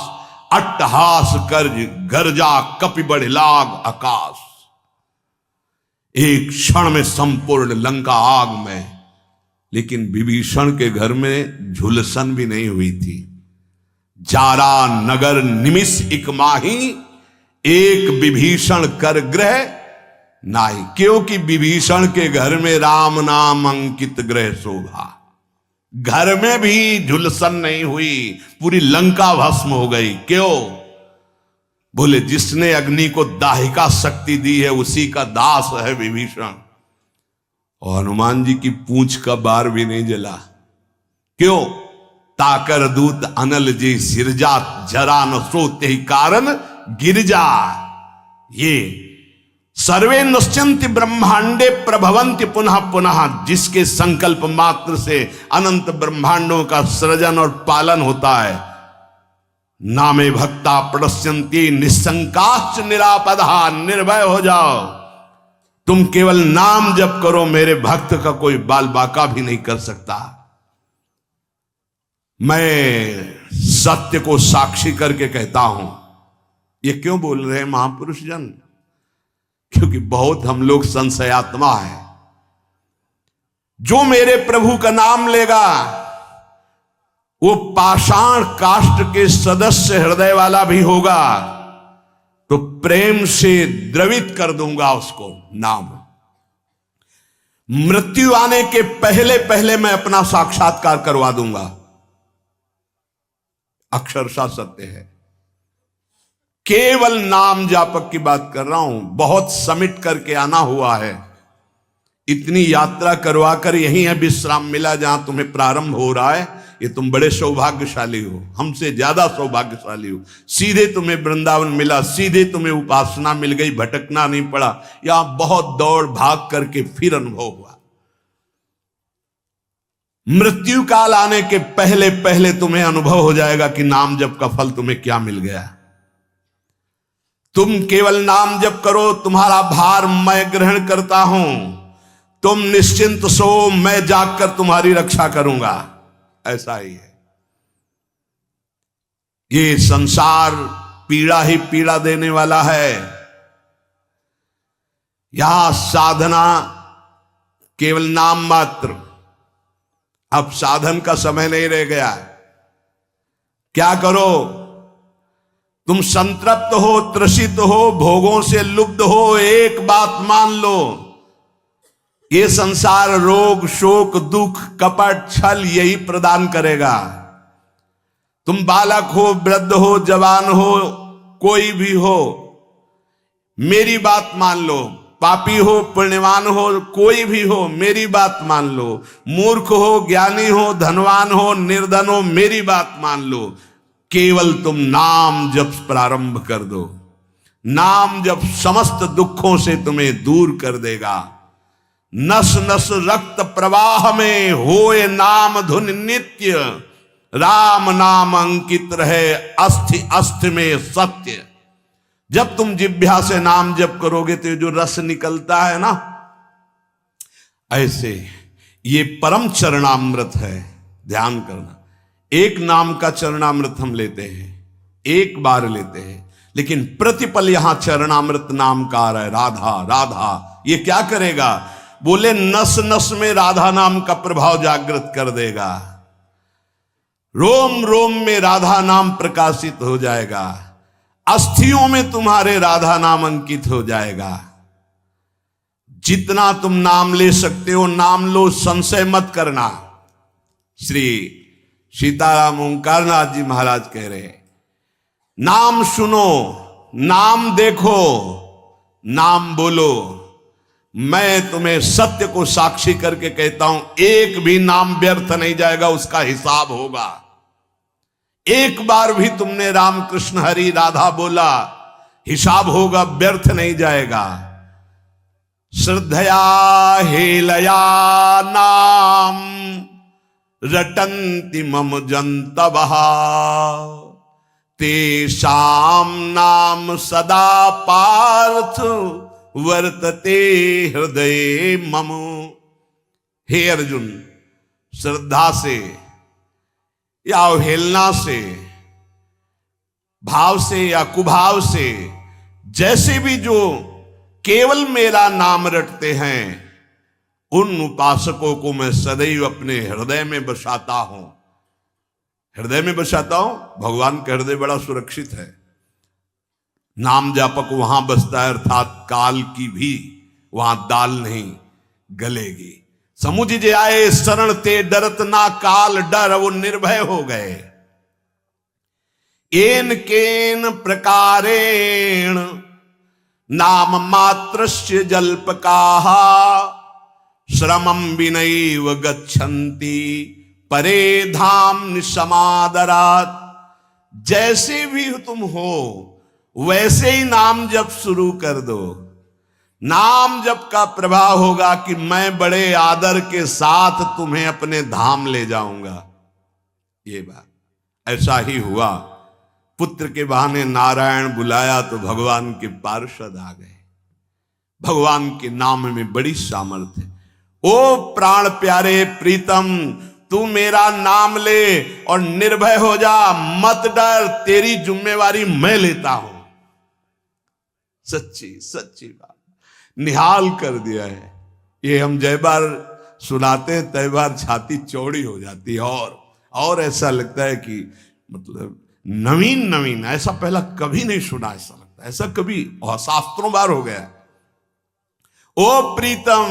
अट्टहास कर गर्जा कपि बढ़ लाग आकाश। एक क्षण में संपूर्ण लंका आग में। लेकिन विभीषण के घर में झुलसन भी नहीं हुई थी। जारा नगर निमिष इक माही, एक विभीषण कर ग्रह नाही। क्योंकि विभीषण के घर में राम नाम अंकित ग्रह शोभा। घर में भी झुलसन नहीं हुई, पूरी लंका भस्म हो गई। क्यों? बोले जिसने अग्नि को दाहिका शक्ति दी है उसी का दास है विभीषण। और हनुमान जी की पूंछ का बार भी नहीं जला। क्यों? ताकर दूत अनल जी सिरजा, जरा न सोते ही कारण गिरजा। ये सर्वे नश्यन्ति ब्रह्मांडे प्रभवन्ति पुनः पुनः, जिसके संकल्प मात्र से अनंत ब्रह्मांडों का सृजन और पालन होता है। नामे भक्ता प्रणश्यन्ति निशंकाश्च निरापदः। निर्भय हो जाओ, तुम केवल नाम जप करो, मेरे भक्त का कोई बाल बाका भी नहीं कर सकता। मैं सत्य को साक्षी करके कहता हूं। ये क्यों बोल रहे हैं महापुरुष जन? क्योंकि बहुत हम लोग संशयात्मा है। जो मेरे प्रभु का नाम लेगा वो पाषाण काष्ठ के सदस्य हृदय वाला भी होगा, तो प्रेम से द्रवित कर दूंगा उसको नाम। मृत्यु आने के पहले पहले मैं अपना साक्षात्कार करवा दूंगा। अक्षरशः सत्य है। केवल नाम जापक की बात कर रहा हूं। बहुत समिट करके आना हुआ है। इतनी यात्रा करवा कर यही है विश्राम मिला जहां तुम्हें प्रारंभ हो रहा है। ये तुम बड़े सौभाग्यशाली हो, हमसे ज्यादा सौभाग्यशाली हो। सीधे तुम्हें वृंदावन मिला, सीधे तुम्हें उपासना मिल गई, भटकना नहीं पड़ा। यहां बहुत दौड़ भाग करके फिर अनुभव हुआ। मृत्यु काल आने के पहले पहले तुम्हें अनुभव हो जाएगा कि नाम जप का फल तुम्हें क्या मिल गया। तुम केवल नाम जप करो, तुम्हारा भार मैं ग्रहण करता हूं। तुम निश्चिंत सो, मैं जागकर तुम्हारी रक्षा करूंगा। ऐसा ही है। ये संसार पीड़ा ही पीड़ा देने वाला है। यहां साधना केवल नाम मात्र। अब साधन का समय नहीं रह गया। क्या करो? तुम संतृप्त हो, त्रसित हो, भोगों से लुब्ध हो, एक बात मान लो, ये संसार रोग शोक दुख कपट छल यही प्रदान करेगा। तुम बालक हो, वृद्ध हो, जवान हो, कोई भी हो, मेरी बात मान लो। पापी हो, पुण्यवान हो, कोई भी हो, मेरी बात मान लो। मूर्ख हो, ज्ञानी हो, धनवान हो, निर्धन हो, मेरी बात मान लो। केवल तुम नाम जप प्रारंभ कर दो। नाम जप समस्त दुखों से तुम्हें दूर कर देगा। नस नस रक्त प्रवाह में होए नाम धुन नित्य, राम नाम अंकित रहे अस्थि अस्थि में सत्य। जब तुम जिह्वा से नाम जप करोगे तो जो रस निकलता है ना, ऐसे ये परम चरणामृत है। ध्यान करना, एक नाम का चरणामृत हम लेते हैं, एक बार लेते हैं, लेकिन प्रतिपल यहां चरणामृत नाम का आ रहा है, राधा राधा। ये क्या करेगा? बोले नस नस में राधा नाम का प्रभाव जागृत कर देगा, रोम रोम में राधा नाम प्रकाशित हो जाएगा, अस्थियों में तुम्हारे राधा नाम अंकित हो जाएगा। जितना तुम नाम ले सकते हो नाम लो, संशय मत करना। श्री सीताराम ओंकारनाथ जी महाराज कह रहे, नाम सुनो, नाम देखो, नाम बोलो। मैं तुम्हें सत्य को साक्षी करके कहता हूं, एक भी नाम व्यर्थ नहीं जाएगा, उसका हिसाब होगा। एक बार भी तुमने राम कृष्ण हरि राधा बोला, हिसाब होगा, व्यर्थ नहीं जाएगा। श्रद्धया हेलया नाम रटन्ति मम जन्तवः, तेषां नाम सदा पार्थ वर्तते हृदये मम। हे अर्जुन, श्रद्धा से या अवहेलना से, भाव से या कुभाव से, जैसे भी जो केवल मेरा नाम रटते हैं, उन उपासकों को मैं सदैव अपने हृदय में बसाता हूं। हृदय में बसाता हूं, भगवान का हृदय बड़ा सुरक्षित है। नाम जापक वहां बसता है, अर्थात काल की भी वहां दाल नहीं गलेगी। समुझ जे आए शरण ते डरत ना काल डर, वो निर्भय हो गए। एन केन प्रकारेण नाम मात्रस्य जल्पकाः, श्रमं विनैव गच्छन्ति परे धाम निसमादरात्। जैसे भी तुम हो वैसे ही नाम जप शुरू कर दो। नाम जप का प्रभाव होगा कि मैं बड़े आदर के साथ तुम्हें अपने धाम ले जाऊंगा। ये बात ऐसा ही हुआ। पुत्र के बहाने नारायण बुलाया तो भगवान के पार्षद आ गए। भगवान के नाम में बड़ी सामर्थ्य है। ओ प्राण प्यारे प्रीतम, तू मेरा नाम ले और निर्भय हो जा, मत डर, तेरी जिम्मेवारी मैं लेता हूं। सच्ची सच्ची बात निहाल कर दिया है। ये हम जय बार सुनाते हैं तय बार छाती चौड़ी हो जाती है, और ऐसा लगता है कि मतलब नवीन नवीन, ऐसा पहला कभी नहीं सुना। ऐसा लगता है ऐसा कभी शास्त्रों बार हो गया। ओ प्रीतम,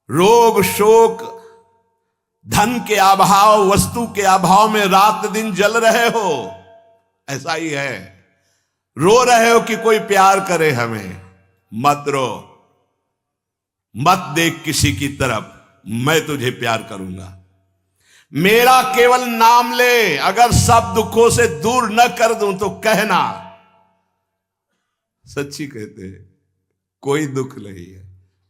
रोग शोक धन के अभाव, वस्तु के अभाव में रात दिन जल रहे हो, ऐसा ही है। रो रहे हो कि कोई प्यार करे हमें, मत रो, मत देख किसी की तरफ, मैं तुझे प्यार करूंगा। मेरा केवल नाम ले, अगर सब दुखों से दूर न कर दूं तो कहना। सच्ची कहते हैं, कोई दुख नहीं है,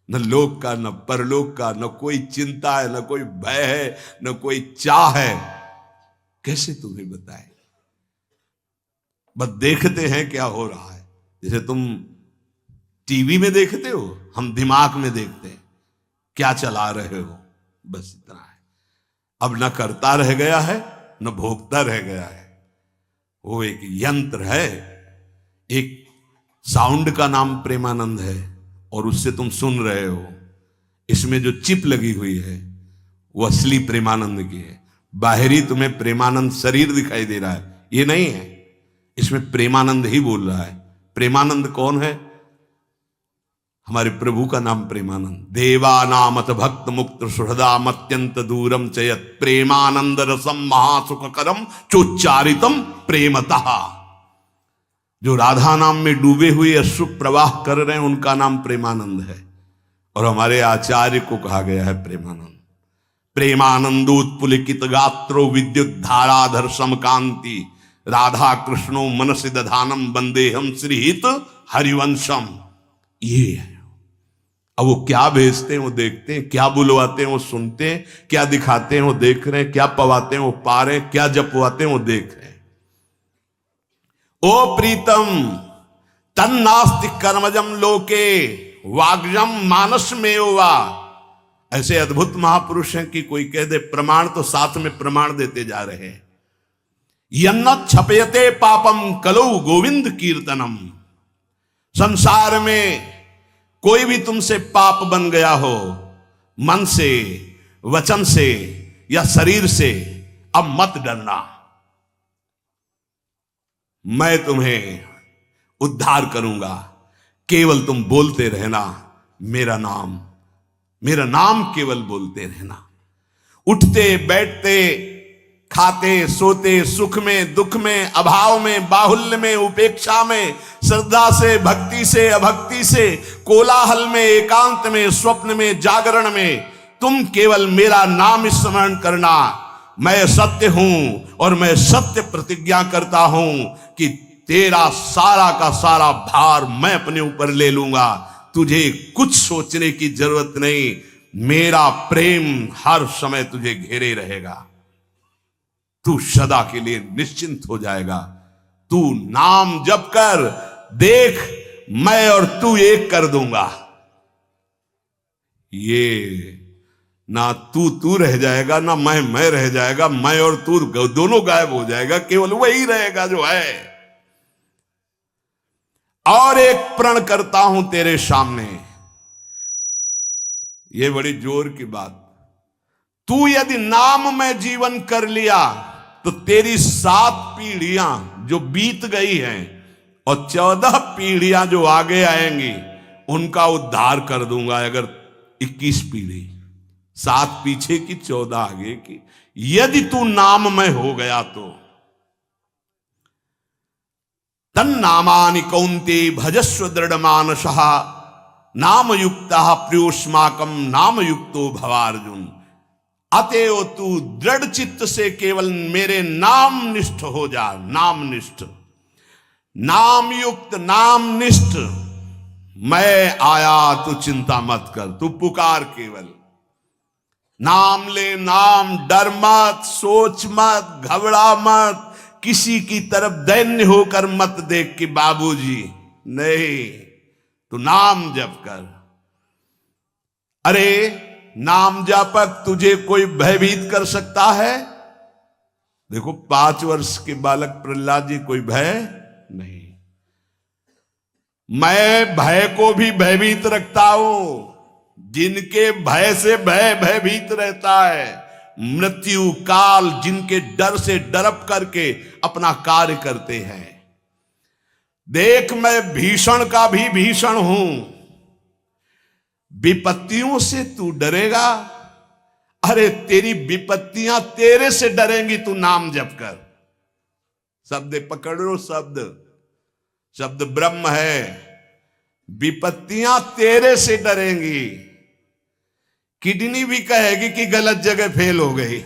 न लोक का, न परलोक का, न कोई चिंता है, न कोई भय है, न कोई चाह है। कैसे तुम्हें बताए? बस देखते हैं क्या हो रहा है। जैसे तुम टीवी में देखते हो, हम दिमाग में देखते हैं क्या चला रहे हो, बस इतना है। अब न करता रह गया है, न भोगता रह गया है। वो एक यंत्र है, एक साउंड का नाम प्रेमानंद है, और उससे तुम सुन रहे हो। इसमें जो चिप लगी हुई है वो असली प्रेमानंद की है। बाहरी तुम्हें प्रेमानंद शरीर दिखाई दे रहा है, ये नहीं है। इसमें प्रेमानंद ही बोल रहा है। प्रेमानंद कौन है? हमारे प्रभु का नाम प्रेमानंद। देवानामत भक्त मुक्त सुहृदाम अत्यंत दूरम चयत प्रेमानंद रसम महासुखकरम चोच्चारितम प्रेमतः। जो राधा नाम में डूबे हुए अश्रु प्रवाह कर रहे हैं, उनका नाम प्रेमानंद है। और हमारे आचार्य को कहा गया है प्रेमानंद। प्रेमानंदोत्पुलिकित गात्रो विद्युत धाराधर समकांति राधा कृष्णो मनसि दधानम वंदेहम श्रीहित हरिवंशम। ये है। अब वो क्या भेजते हैं वो देखते हैं, क्या बुलवाते हैं वो सुनते हैं, क्या दिखाते हैं वो देख रहे हैं, क्या पवाते हैं वो पा रहे हैं, क्या जपवाते हैं वो देख रहे हैं। ओ प्रीतम, तन्नास्ति कर्मजम लोके वाग्जम मानस में वा। ऐसे अद्भुत महापुरुष हैं कि कोई कह दे प्रमाण तो साथ में प्रमाण देते जा रहे हैं। यन्न छपयते पापम कलौ गोविंद कीर्तनम। संसार में कोई भी तुमसे पाप बन गया हो, मन से, वचन से या शरीर से, अब मत डरना, मैं तुम्हें उद्धार करूंगा। केवल तुम बोलते रहना मेरा नाम केवल बोलते रहना। उठते बैठते, खाते सोते, सुख में दुख में, अभाव में बाहुल्य में, उपेक्षा में, श्रद्धा से भक्ति से अभक्ति से, कोलाहल में एकांत में, स्वप्न में जागरण में, तुम केवल मेरा नाम स्मरण करना। मैं सत्य हूं और मैं सत्य प्रतिज्ञा करता हूं कि तेरा सारा का सारा भार मैं अपने ऊपर ले लूंगा। तुझे कुछ सोचने की जरूरत नहीं, मेरा प्रेम हर समय तुझे घेरे रहेगा। तू सदा के लिए निश्चिंत हो जाएगा। तू नाम जप कर देख, मैं और तू एक कर दूंगा। ये ना तू रह जाएगा, ना मैं रह जाएगा, मैं और तू दोनों गायब हो जाएगा, केवल वही रहेगा जो है। और एक प्रण करता हूं तेरे सामने, ये बड़ी जोर की बात। तू यदि नाम में जीवन कर लिया तो तेरी 7 पीढ़ियां जो बीत गई हैं और 14 पीढ़ियां जो आगे आएंगी उनका उद्धार कर दूंगा। अगर 21 पीढ़ी, 7 पीछे की 14 आगे की, यदि तू नाम में हो गया तो। तन्नामानि कौन्ते भजस्व दृढ़मानसः नाम युक्तः प्रियोष्माकम नाम युक्तो भवार्जुन। अतएव तू दृढ़ चित्त से केवल मेरे नाम निष्ठ हो जा। नाम निष्ठ, नाम युक्त, नाम निष्ठ। मैं आया, तू चिंता मत कर, तू पुकार केवल। नाम ले नाम, डर मत, सोच मत, घबरा मत, किसी की तरफ दैन्य होकर मत देख कि बाबूजी, नहीं, तू नाम जप कर। अरे नाम जापक तुझे कोई भयभीत कर सकता है? देखो 5 वर्ष के बालक प्रहलाद जी, कोई भय नहीं। मैं भय को भी भयभीत रखता हूं। जिनके भय से भयभीत रहता है, मृत्यु काल जिनके डर से डरप करके अपना कार्य करते हैं। देख, मैं भीषण का भी भीषण हूं। विपत्तियों से तू डरेगा? अरे तेरी विपत्तियां तेरे से डरेंगी, तू नाम जप कर। शब्द पकड़ लो, शब्द ब्रह्म है। विपत्तियां तेरे से डरेंगी। किडनी भी कहेगी कि गलत जगह फेल हो गई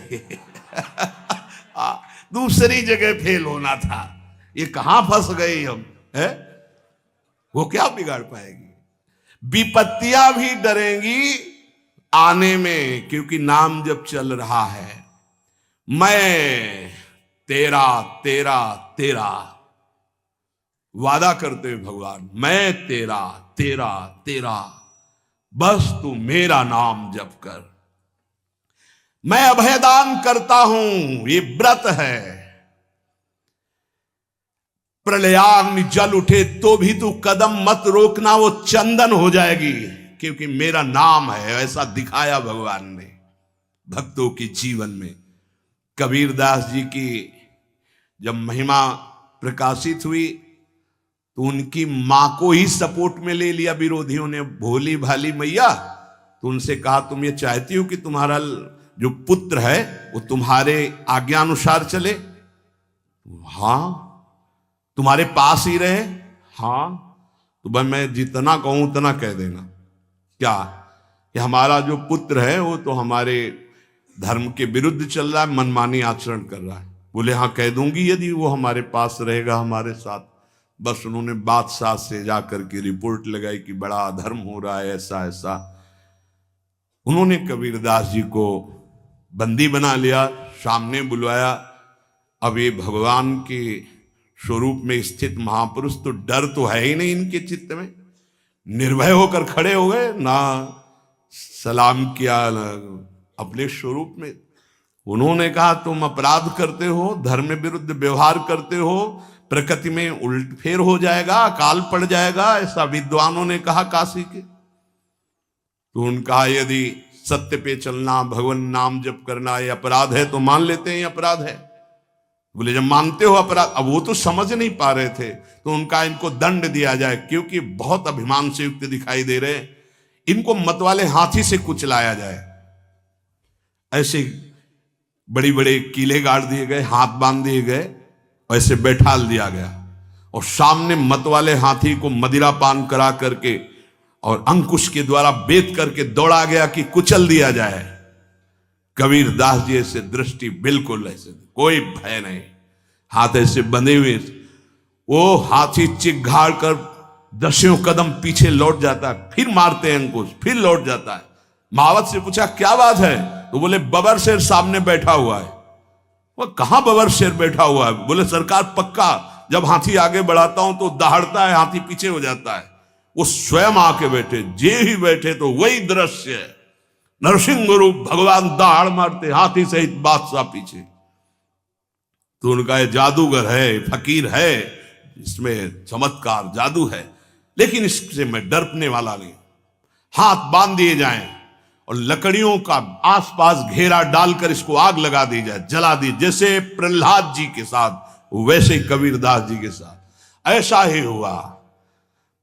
दूसरी जगह फेल होना था, ये कहां फंस गई हम, है? वो क्या बिगाड़ पाएगी? विपत्तियां भी डरेंगी आने में, क्योंकि नाम जब चल रहा है। मैं तेरा तेरा तेरा वादा करते हुए भगवान, मैं तेरा तेरा तेरा, बस तू मेरा नाम जप कर। मैं अभयदान करता हूं, ये व्रत है। प्रलयाग्नि जल उठे तो भी तू कदम मत रोकना, वो चंदन हो जाएगी, क्योंकि मेरा नाम है। ऐसा दिखाया भगवान ने भक्तों के जीवन में। कबीरदास जी की जब महिमा प्रकाशित हुई तो उनकी मां को ही सपोर्ट में ले लिया विरोधियों ने। भोली भाली मैया, तो उनसे कहा तुम ये चाहती हो कि तुम्हारा जो पुत्र है वो तुम्हारे आज्ञानुसार चले? हाँ। तुम्हारे पास ही रहे? हाँ। तो भाई मैं जितना कहूं उतना कह देना। क्या कि हमारा जो पुत्र है वो तो हमारे धर्म के विरुद्ध चल रहा है, मनमानी आचरण कर रहा है। बोले हाँ कह दूंगी, यदि वो हमारे पास रहेगा हमारे साथ। बस उन्होंने बादशाह से जाकर के रिपोर्ट लगाई कि बड़ा अधर्म हो रहा है, ऐसा ऐसा। उन्होंने कबीरदास जी को बंदी बना लिया, सामने बुलवाया। अब ये भगवान के स्वरूप में स्थित महापुरुष, तो डर तो है ही नहीं इनके चित्त में। निर्भय होकर खड़े हो गए ना, सलाम किया अपने स्वरूप में। उन्होंने कहा तुम अपराध करते हो, धर्म विरुद्ध व्यवहार करते हो, प्रकृति में उलटफेर हो जाएगा, अकाल पड़ जाएगा, ऐसा विद्वानों ने कहा काशी के। तो उनका यदि सत्य पे चलना, भगवान नाम जप करना ये अपराध है तो मान लेते हैं ये अपराध है। बोले जब मानते हो अपराध, अब वो तो समझ नहीं पा रहे थे, तो उनका इनको दंड दिया जाए, क्योंकि बहुत अभिमान से युक्त दिखाई दे रहे, इनको मतवाले हाथी से कुचलाया जाए। ऐसे बड़ी बड़े कीले गाड़ दिए गए, हाथ बांध दिए गए, ऐसे बैठाल दिया गया और सामने मतवाले हाथी को मदिरा पान करा करके और अंकुश के द्वारा बेत करके दौड़ा गया कि कुचल दिया जाए। कबीर दास जी ऐसे दृष्टि बिल्कुल ऐसे, कोई भय नहीं, हाथ ऐसे बंधे हुए, वो हाथी चिघाड़ कर 10 कदम पीछे लौट जाता है, फिर मारते हैं अंकुश, फिर लौट जाता है। महावत से पूछा क्या बात है, तो बोले बबर शेर सामने बैठा हुआ है। वो कहां बबर शेर बैठा हुआ है? बोले सरकार पक्का जब हाथी आगे बढ़ाता हूं तो दहाड़ता है, हाथी पीछे हो जाता है। वो स्वयं आके बैठे, जे ही बैठे तो वही दृश्य है, नरसिंह रूप भगवान दहाड़ मारते, हाथी सहित बादशाह पीछे। तो उनका ये जादूगर है, फकीर है, इसमें चमत्कार जादू है, लेकिन इससे मैं डरने वाला नहीं। हाथ बांध दिए जाएं और लकड़ियों का आसपास घेरा डालकर इसको आग लगा दी जाए, जला दी, जैसे प्रहलाद जी के साथ वैसे ही कबीरदास जी के साथ ऐसा ही हुआ।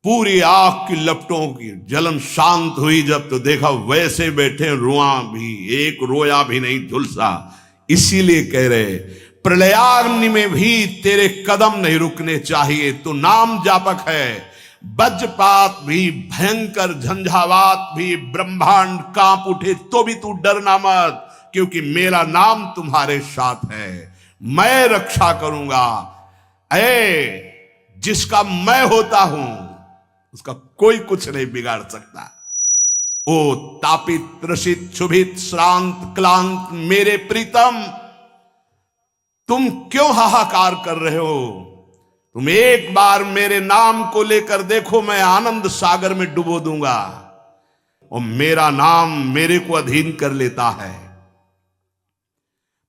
पूरी आग की लपटों की जलन शांत हुई जब, तो देखा वैसे बैठे, रुआ भी एक रोया भी नहीं झुलसा। इसीलिए कह रहे प्रलयाग्नि में भी तेरे कदम नहीं रुकने चाहिए, तो नाम जापक है। वज्रपात भी, भयंकर झंझावात भी, ब्रह्मांड कांप उठे तो भी तू डरना मत, क्योंकि मेरा नाम तुम्हारे साथ है, मैं रक्षा करूंगा। जिसका मैं होता हूं उसका कोई कुछ नहीं बिगाड़ सकता। ओ तापित त्रसित क्षुभित श्रांत क्लांत मेरे प्रीतम, तुम क्यों हाहाकार कर रहे हो? तुम एक बार मेरे नाम को लेकर देखो, मैं आनंद सागर में डुबो दूंगा। और मेरा नाम मेरे को अधीन कर लेता है।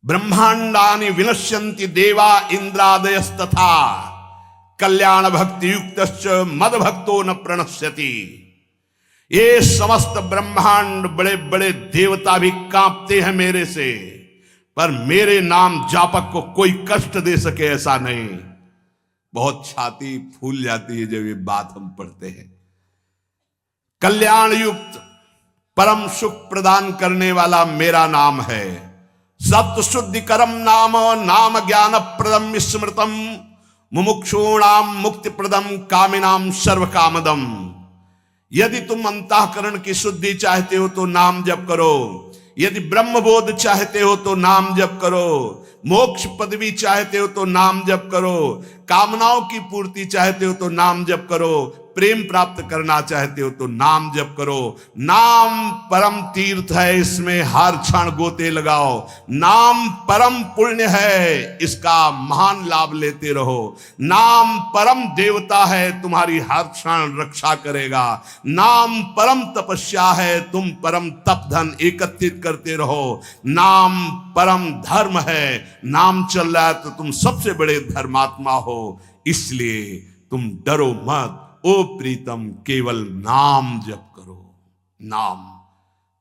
ब्रह्मांडानि विनश्यन्ति देवा इंद्रादयस्तथा, कल्याण भक्ति युक्तश्च मद भक्तो न प्रणश्यति। ये समस्त ब्रह्मांड, बड़े बड़े देवता भी कांपते हैं मेरे से, पर मेरे नाम जापक को कोई कष्ट दे सके ऐसा नहीं। बहुत छाती फूल जाती है जब ये बात हम पढ़ते हैं। कल्याण युक्त परम सुख प्रदान करने वाला मेरा नाम है। सत्य शुद्धिकरम नाम, नाम ज्ञान प्रदम स्मृतम, मुमुक्षूणाम मुक्ति प्रदम, कामिनाम सर्व कामदम। यदि तुम अंतःकरण की शुद्धि चाहते हो तो नाम जप करो, यदि ब्रह्मबोध चाहते हो तो नाम जप करो, मोक्ष पदवी चाहते हो तो नाम जप करो, कामनाओं की पूर्ति चाहते हो तो नाम जप करो, प्रेम प्राप्त करना चाहते हो तो नाम जप करो। नाम परम तीर्थ है, इसमें हर क्षण गोते लगाओ। नाम परम पुण्य है, इसका महान लाभ लेते रहो। नाम परम देवता है, तुम्हारी हर क्षण रक्षा करेगा। नाम परम तपस्या है, तुम परम तप धन एकत्रित करते रहो। नाम परम धर्म है, नाम चल रहा है तो तुम सबसे बड़े धर्मात्मा हो, इसलिए तुम डरो मत। ओ प्रीतम, केवल नाम जप करो। नाम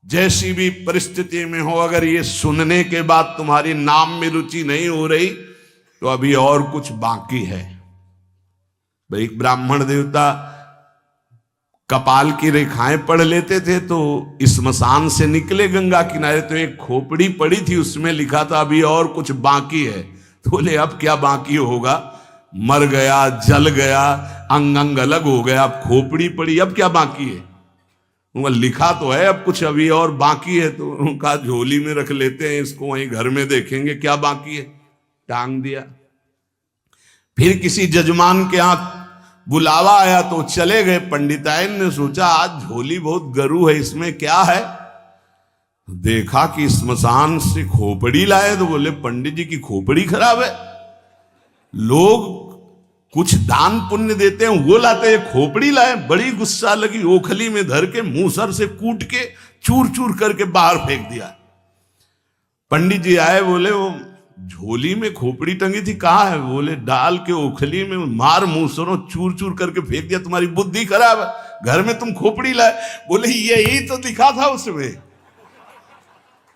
जैसी भी परिस्थिति में हो, अगर ये सुनने के बाद तुम्हारी नाम में रुचि नहीं हो रही तो अभी और कुछ बाकी है। एक ब्राह्मण देवता कपाल की रेखाएं पढ़ लेते थे, तो स्मशान से निकले गंगा किनारे तो एक खोपड़ी पड़ी थी, उसमें लिखा था अभी और कुछ बाकी है। तो बोले अब क्या बाकी होगा, मर गया, जल गया, अंग अंग अलग हो गया, अब खोपड़ी पड़ी, अब क्या बाकी है? वो लिखा तो है अब कुछ अभी और बाकी है, तो उनका झोली में रख लेते हैं, इसको वहीं घर में देखेंगे क्या बाकी है, टांग दिया। फिर किसी जजमान के यहाँ बुलावा आया तो चले गए। पंडिताइन ने सोचा आज झोली बहुत गरू है, इसमें क्या है? देखा कि स्मशान से खोपड़ी लाए, तो बोले पंडित जी की खोपड़ी खराब है। लोग कुछ दान पुण्य देते हैं, वो लाते हैं, खोपड़ी लाए। बड़ी गुस्सा लगी, ओखली में धर के मूसर से कूट के चूर चूर करके बाहर फेंक दिया। पंडित जी आए, बोले वो झोली में खोपड़ी टंगी थी, कहाँ है? बोले डाल के ओखली में मार मूसरों चूर चूर करके फेंक दिया, तुम्हारी बुद्धि खराब है, घर में तुम खोपड़ी लाए। बोले यही तो लिखा था उसमें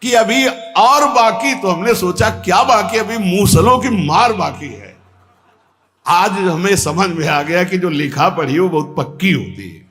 कि अभी और बाकी। तो हमने सोचा क्या बाकी? अभी मूसलों की मार बाकी है। आज हमें समझ में आ गया कि जो लिखा पढ़ी वो बहुत पक्की होती है।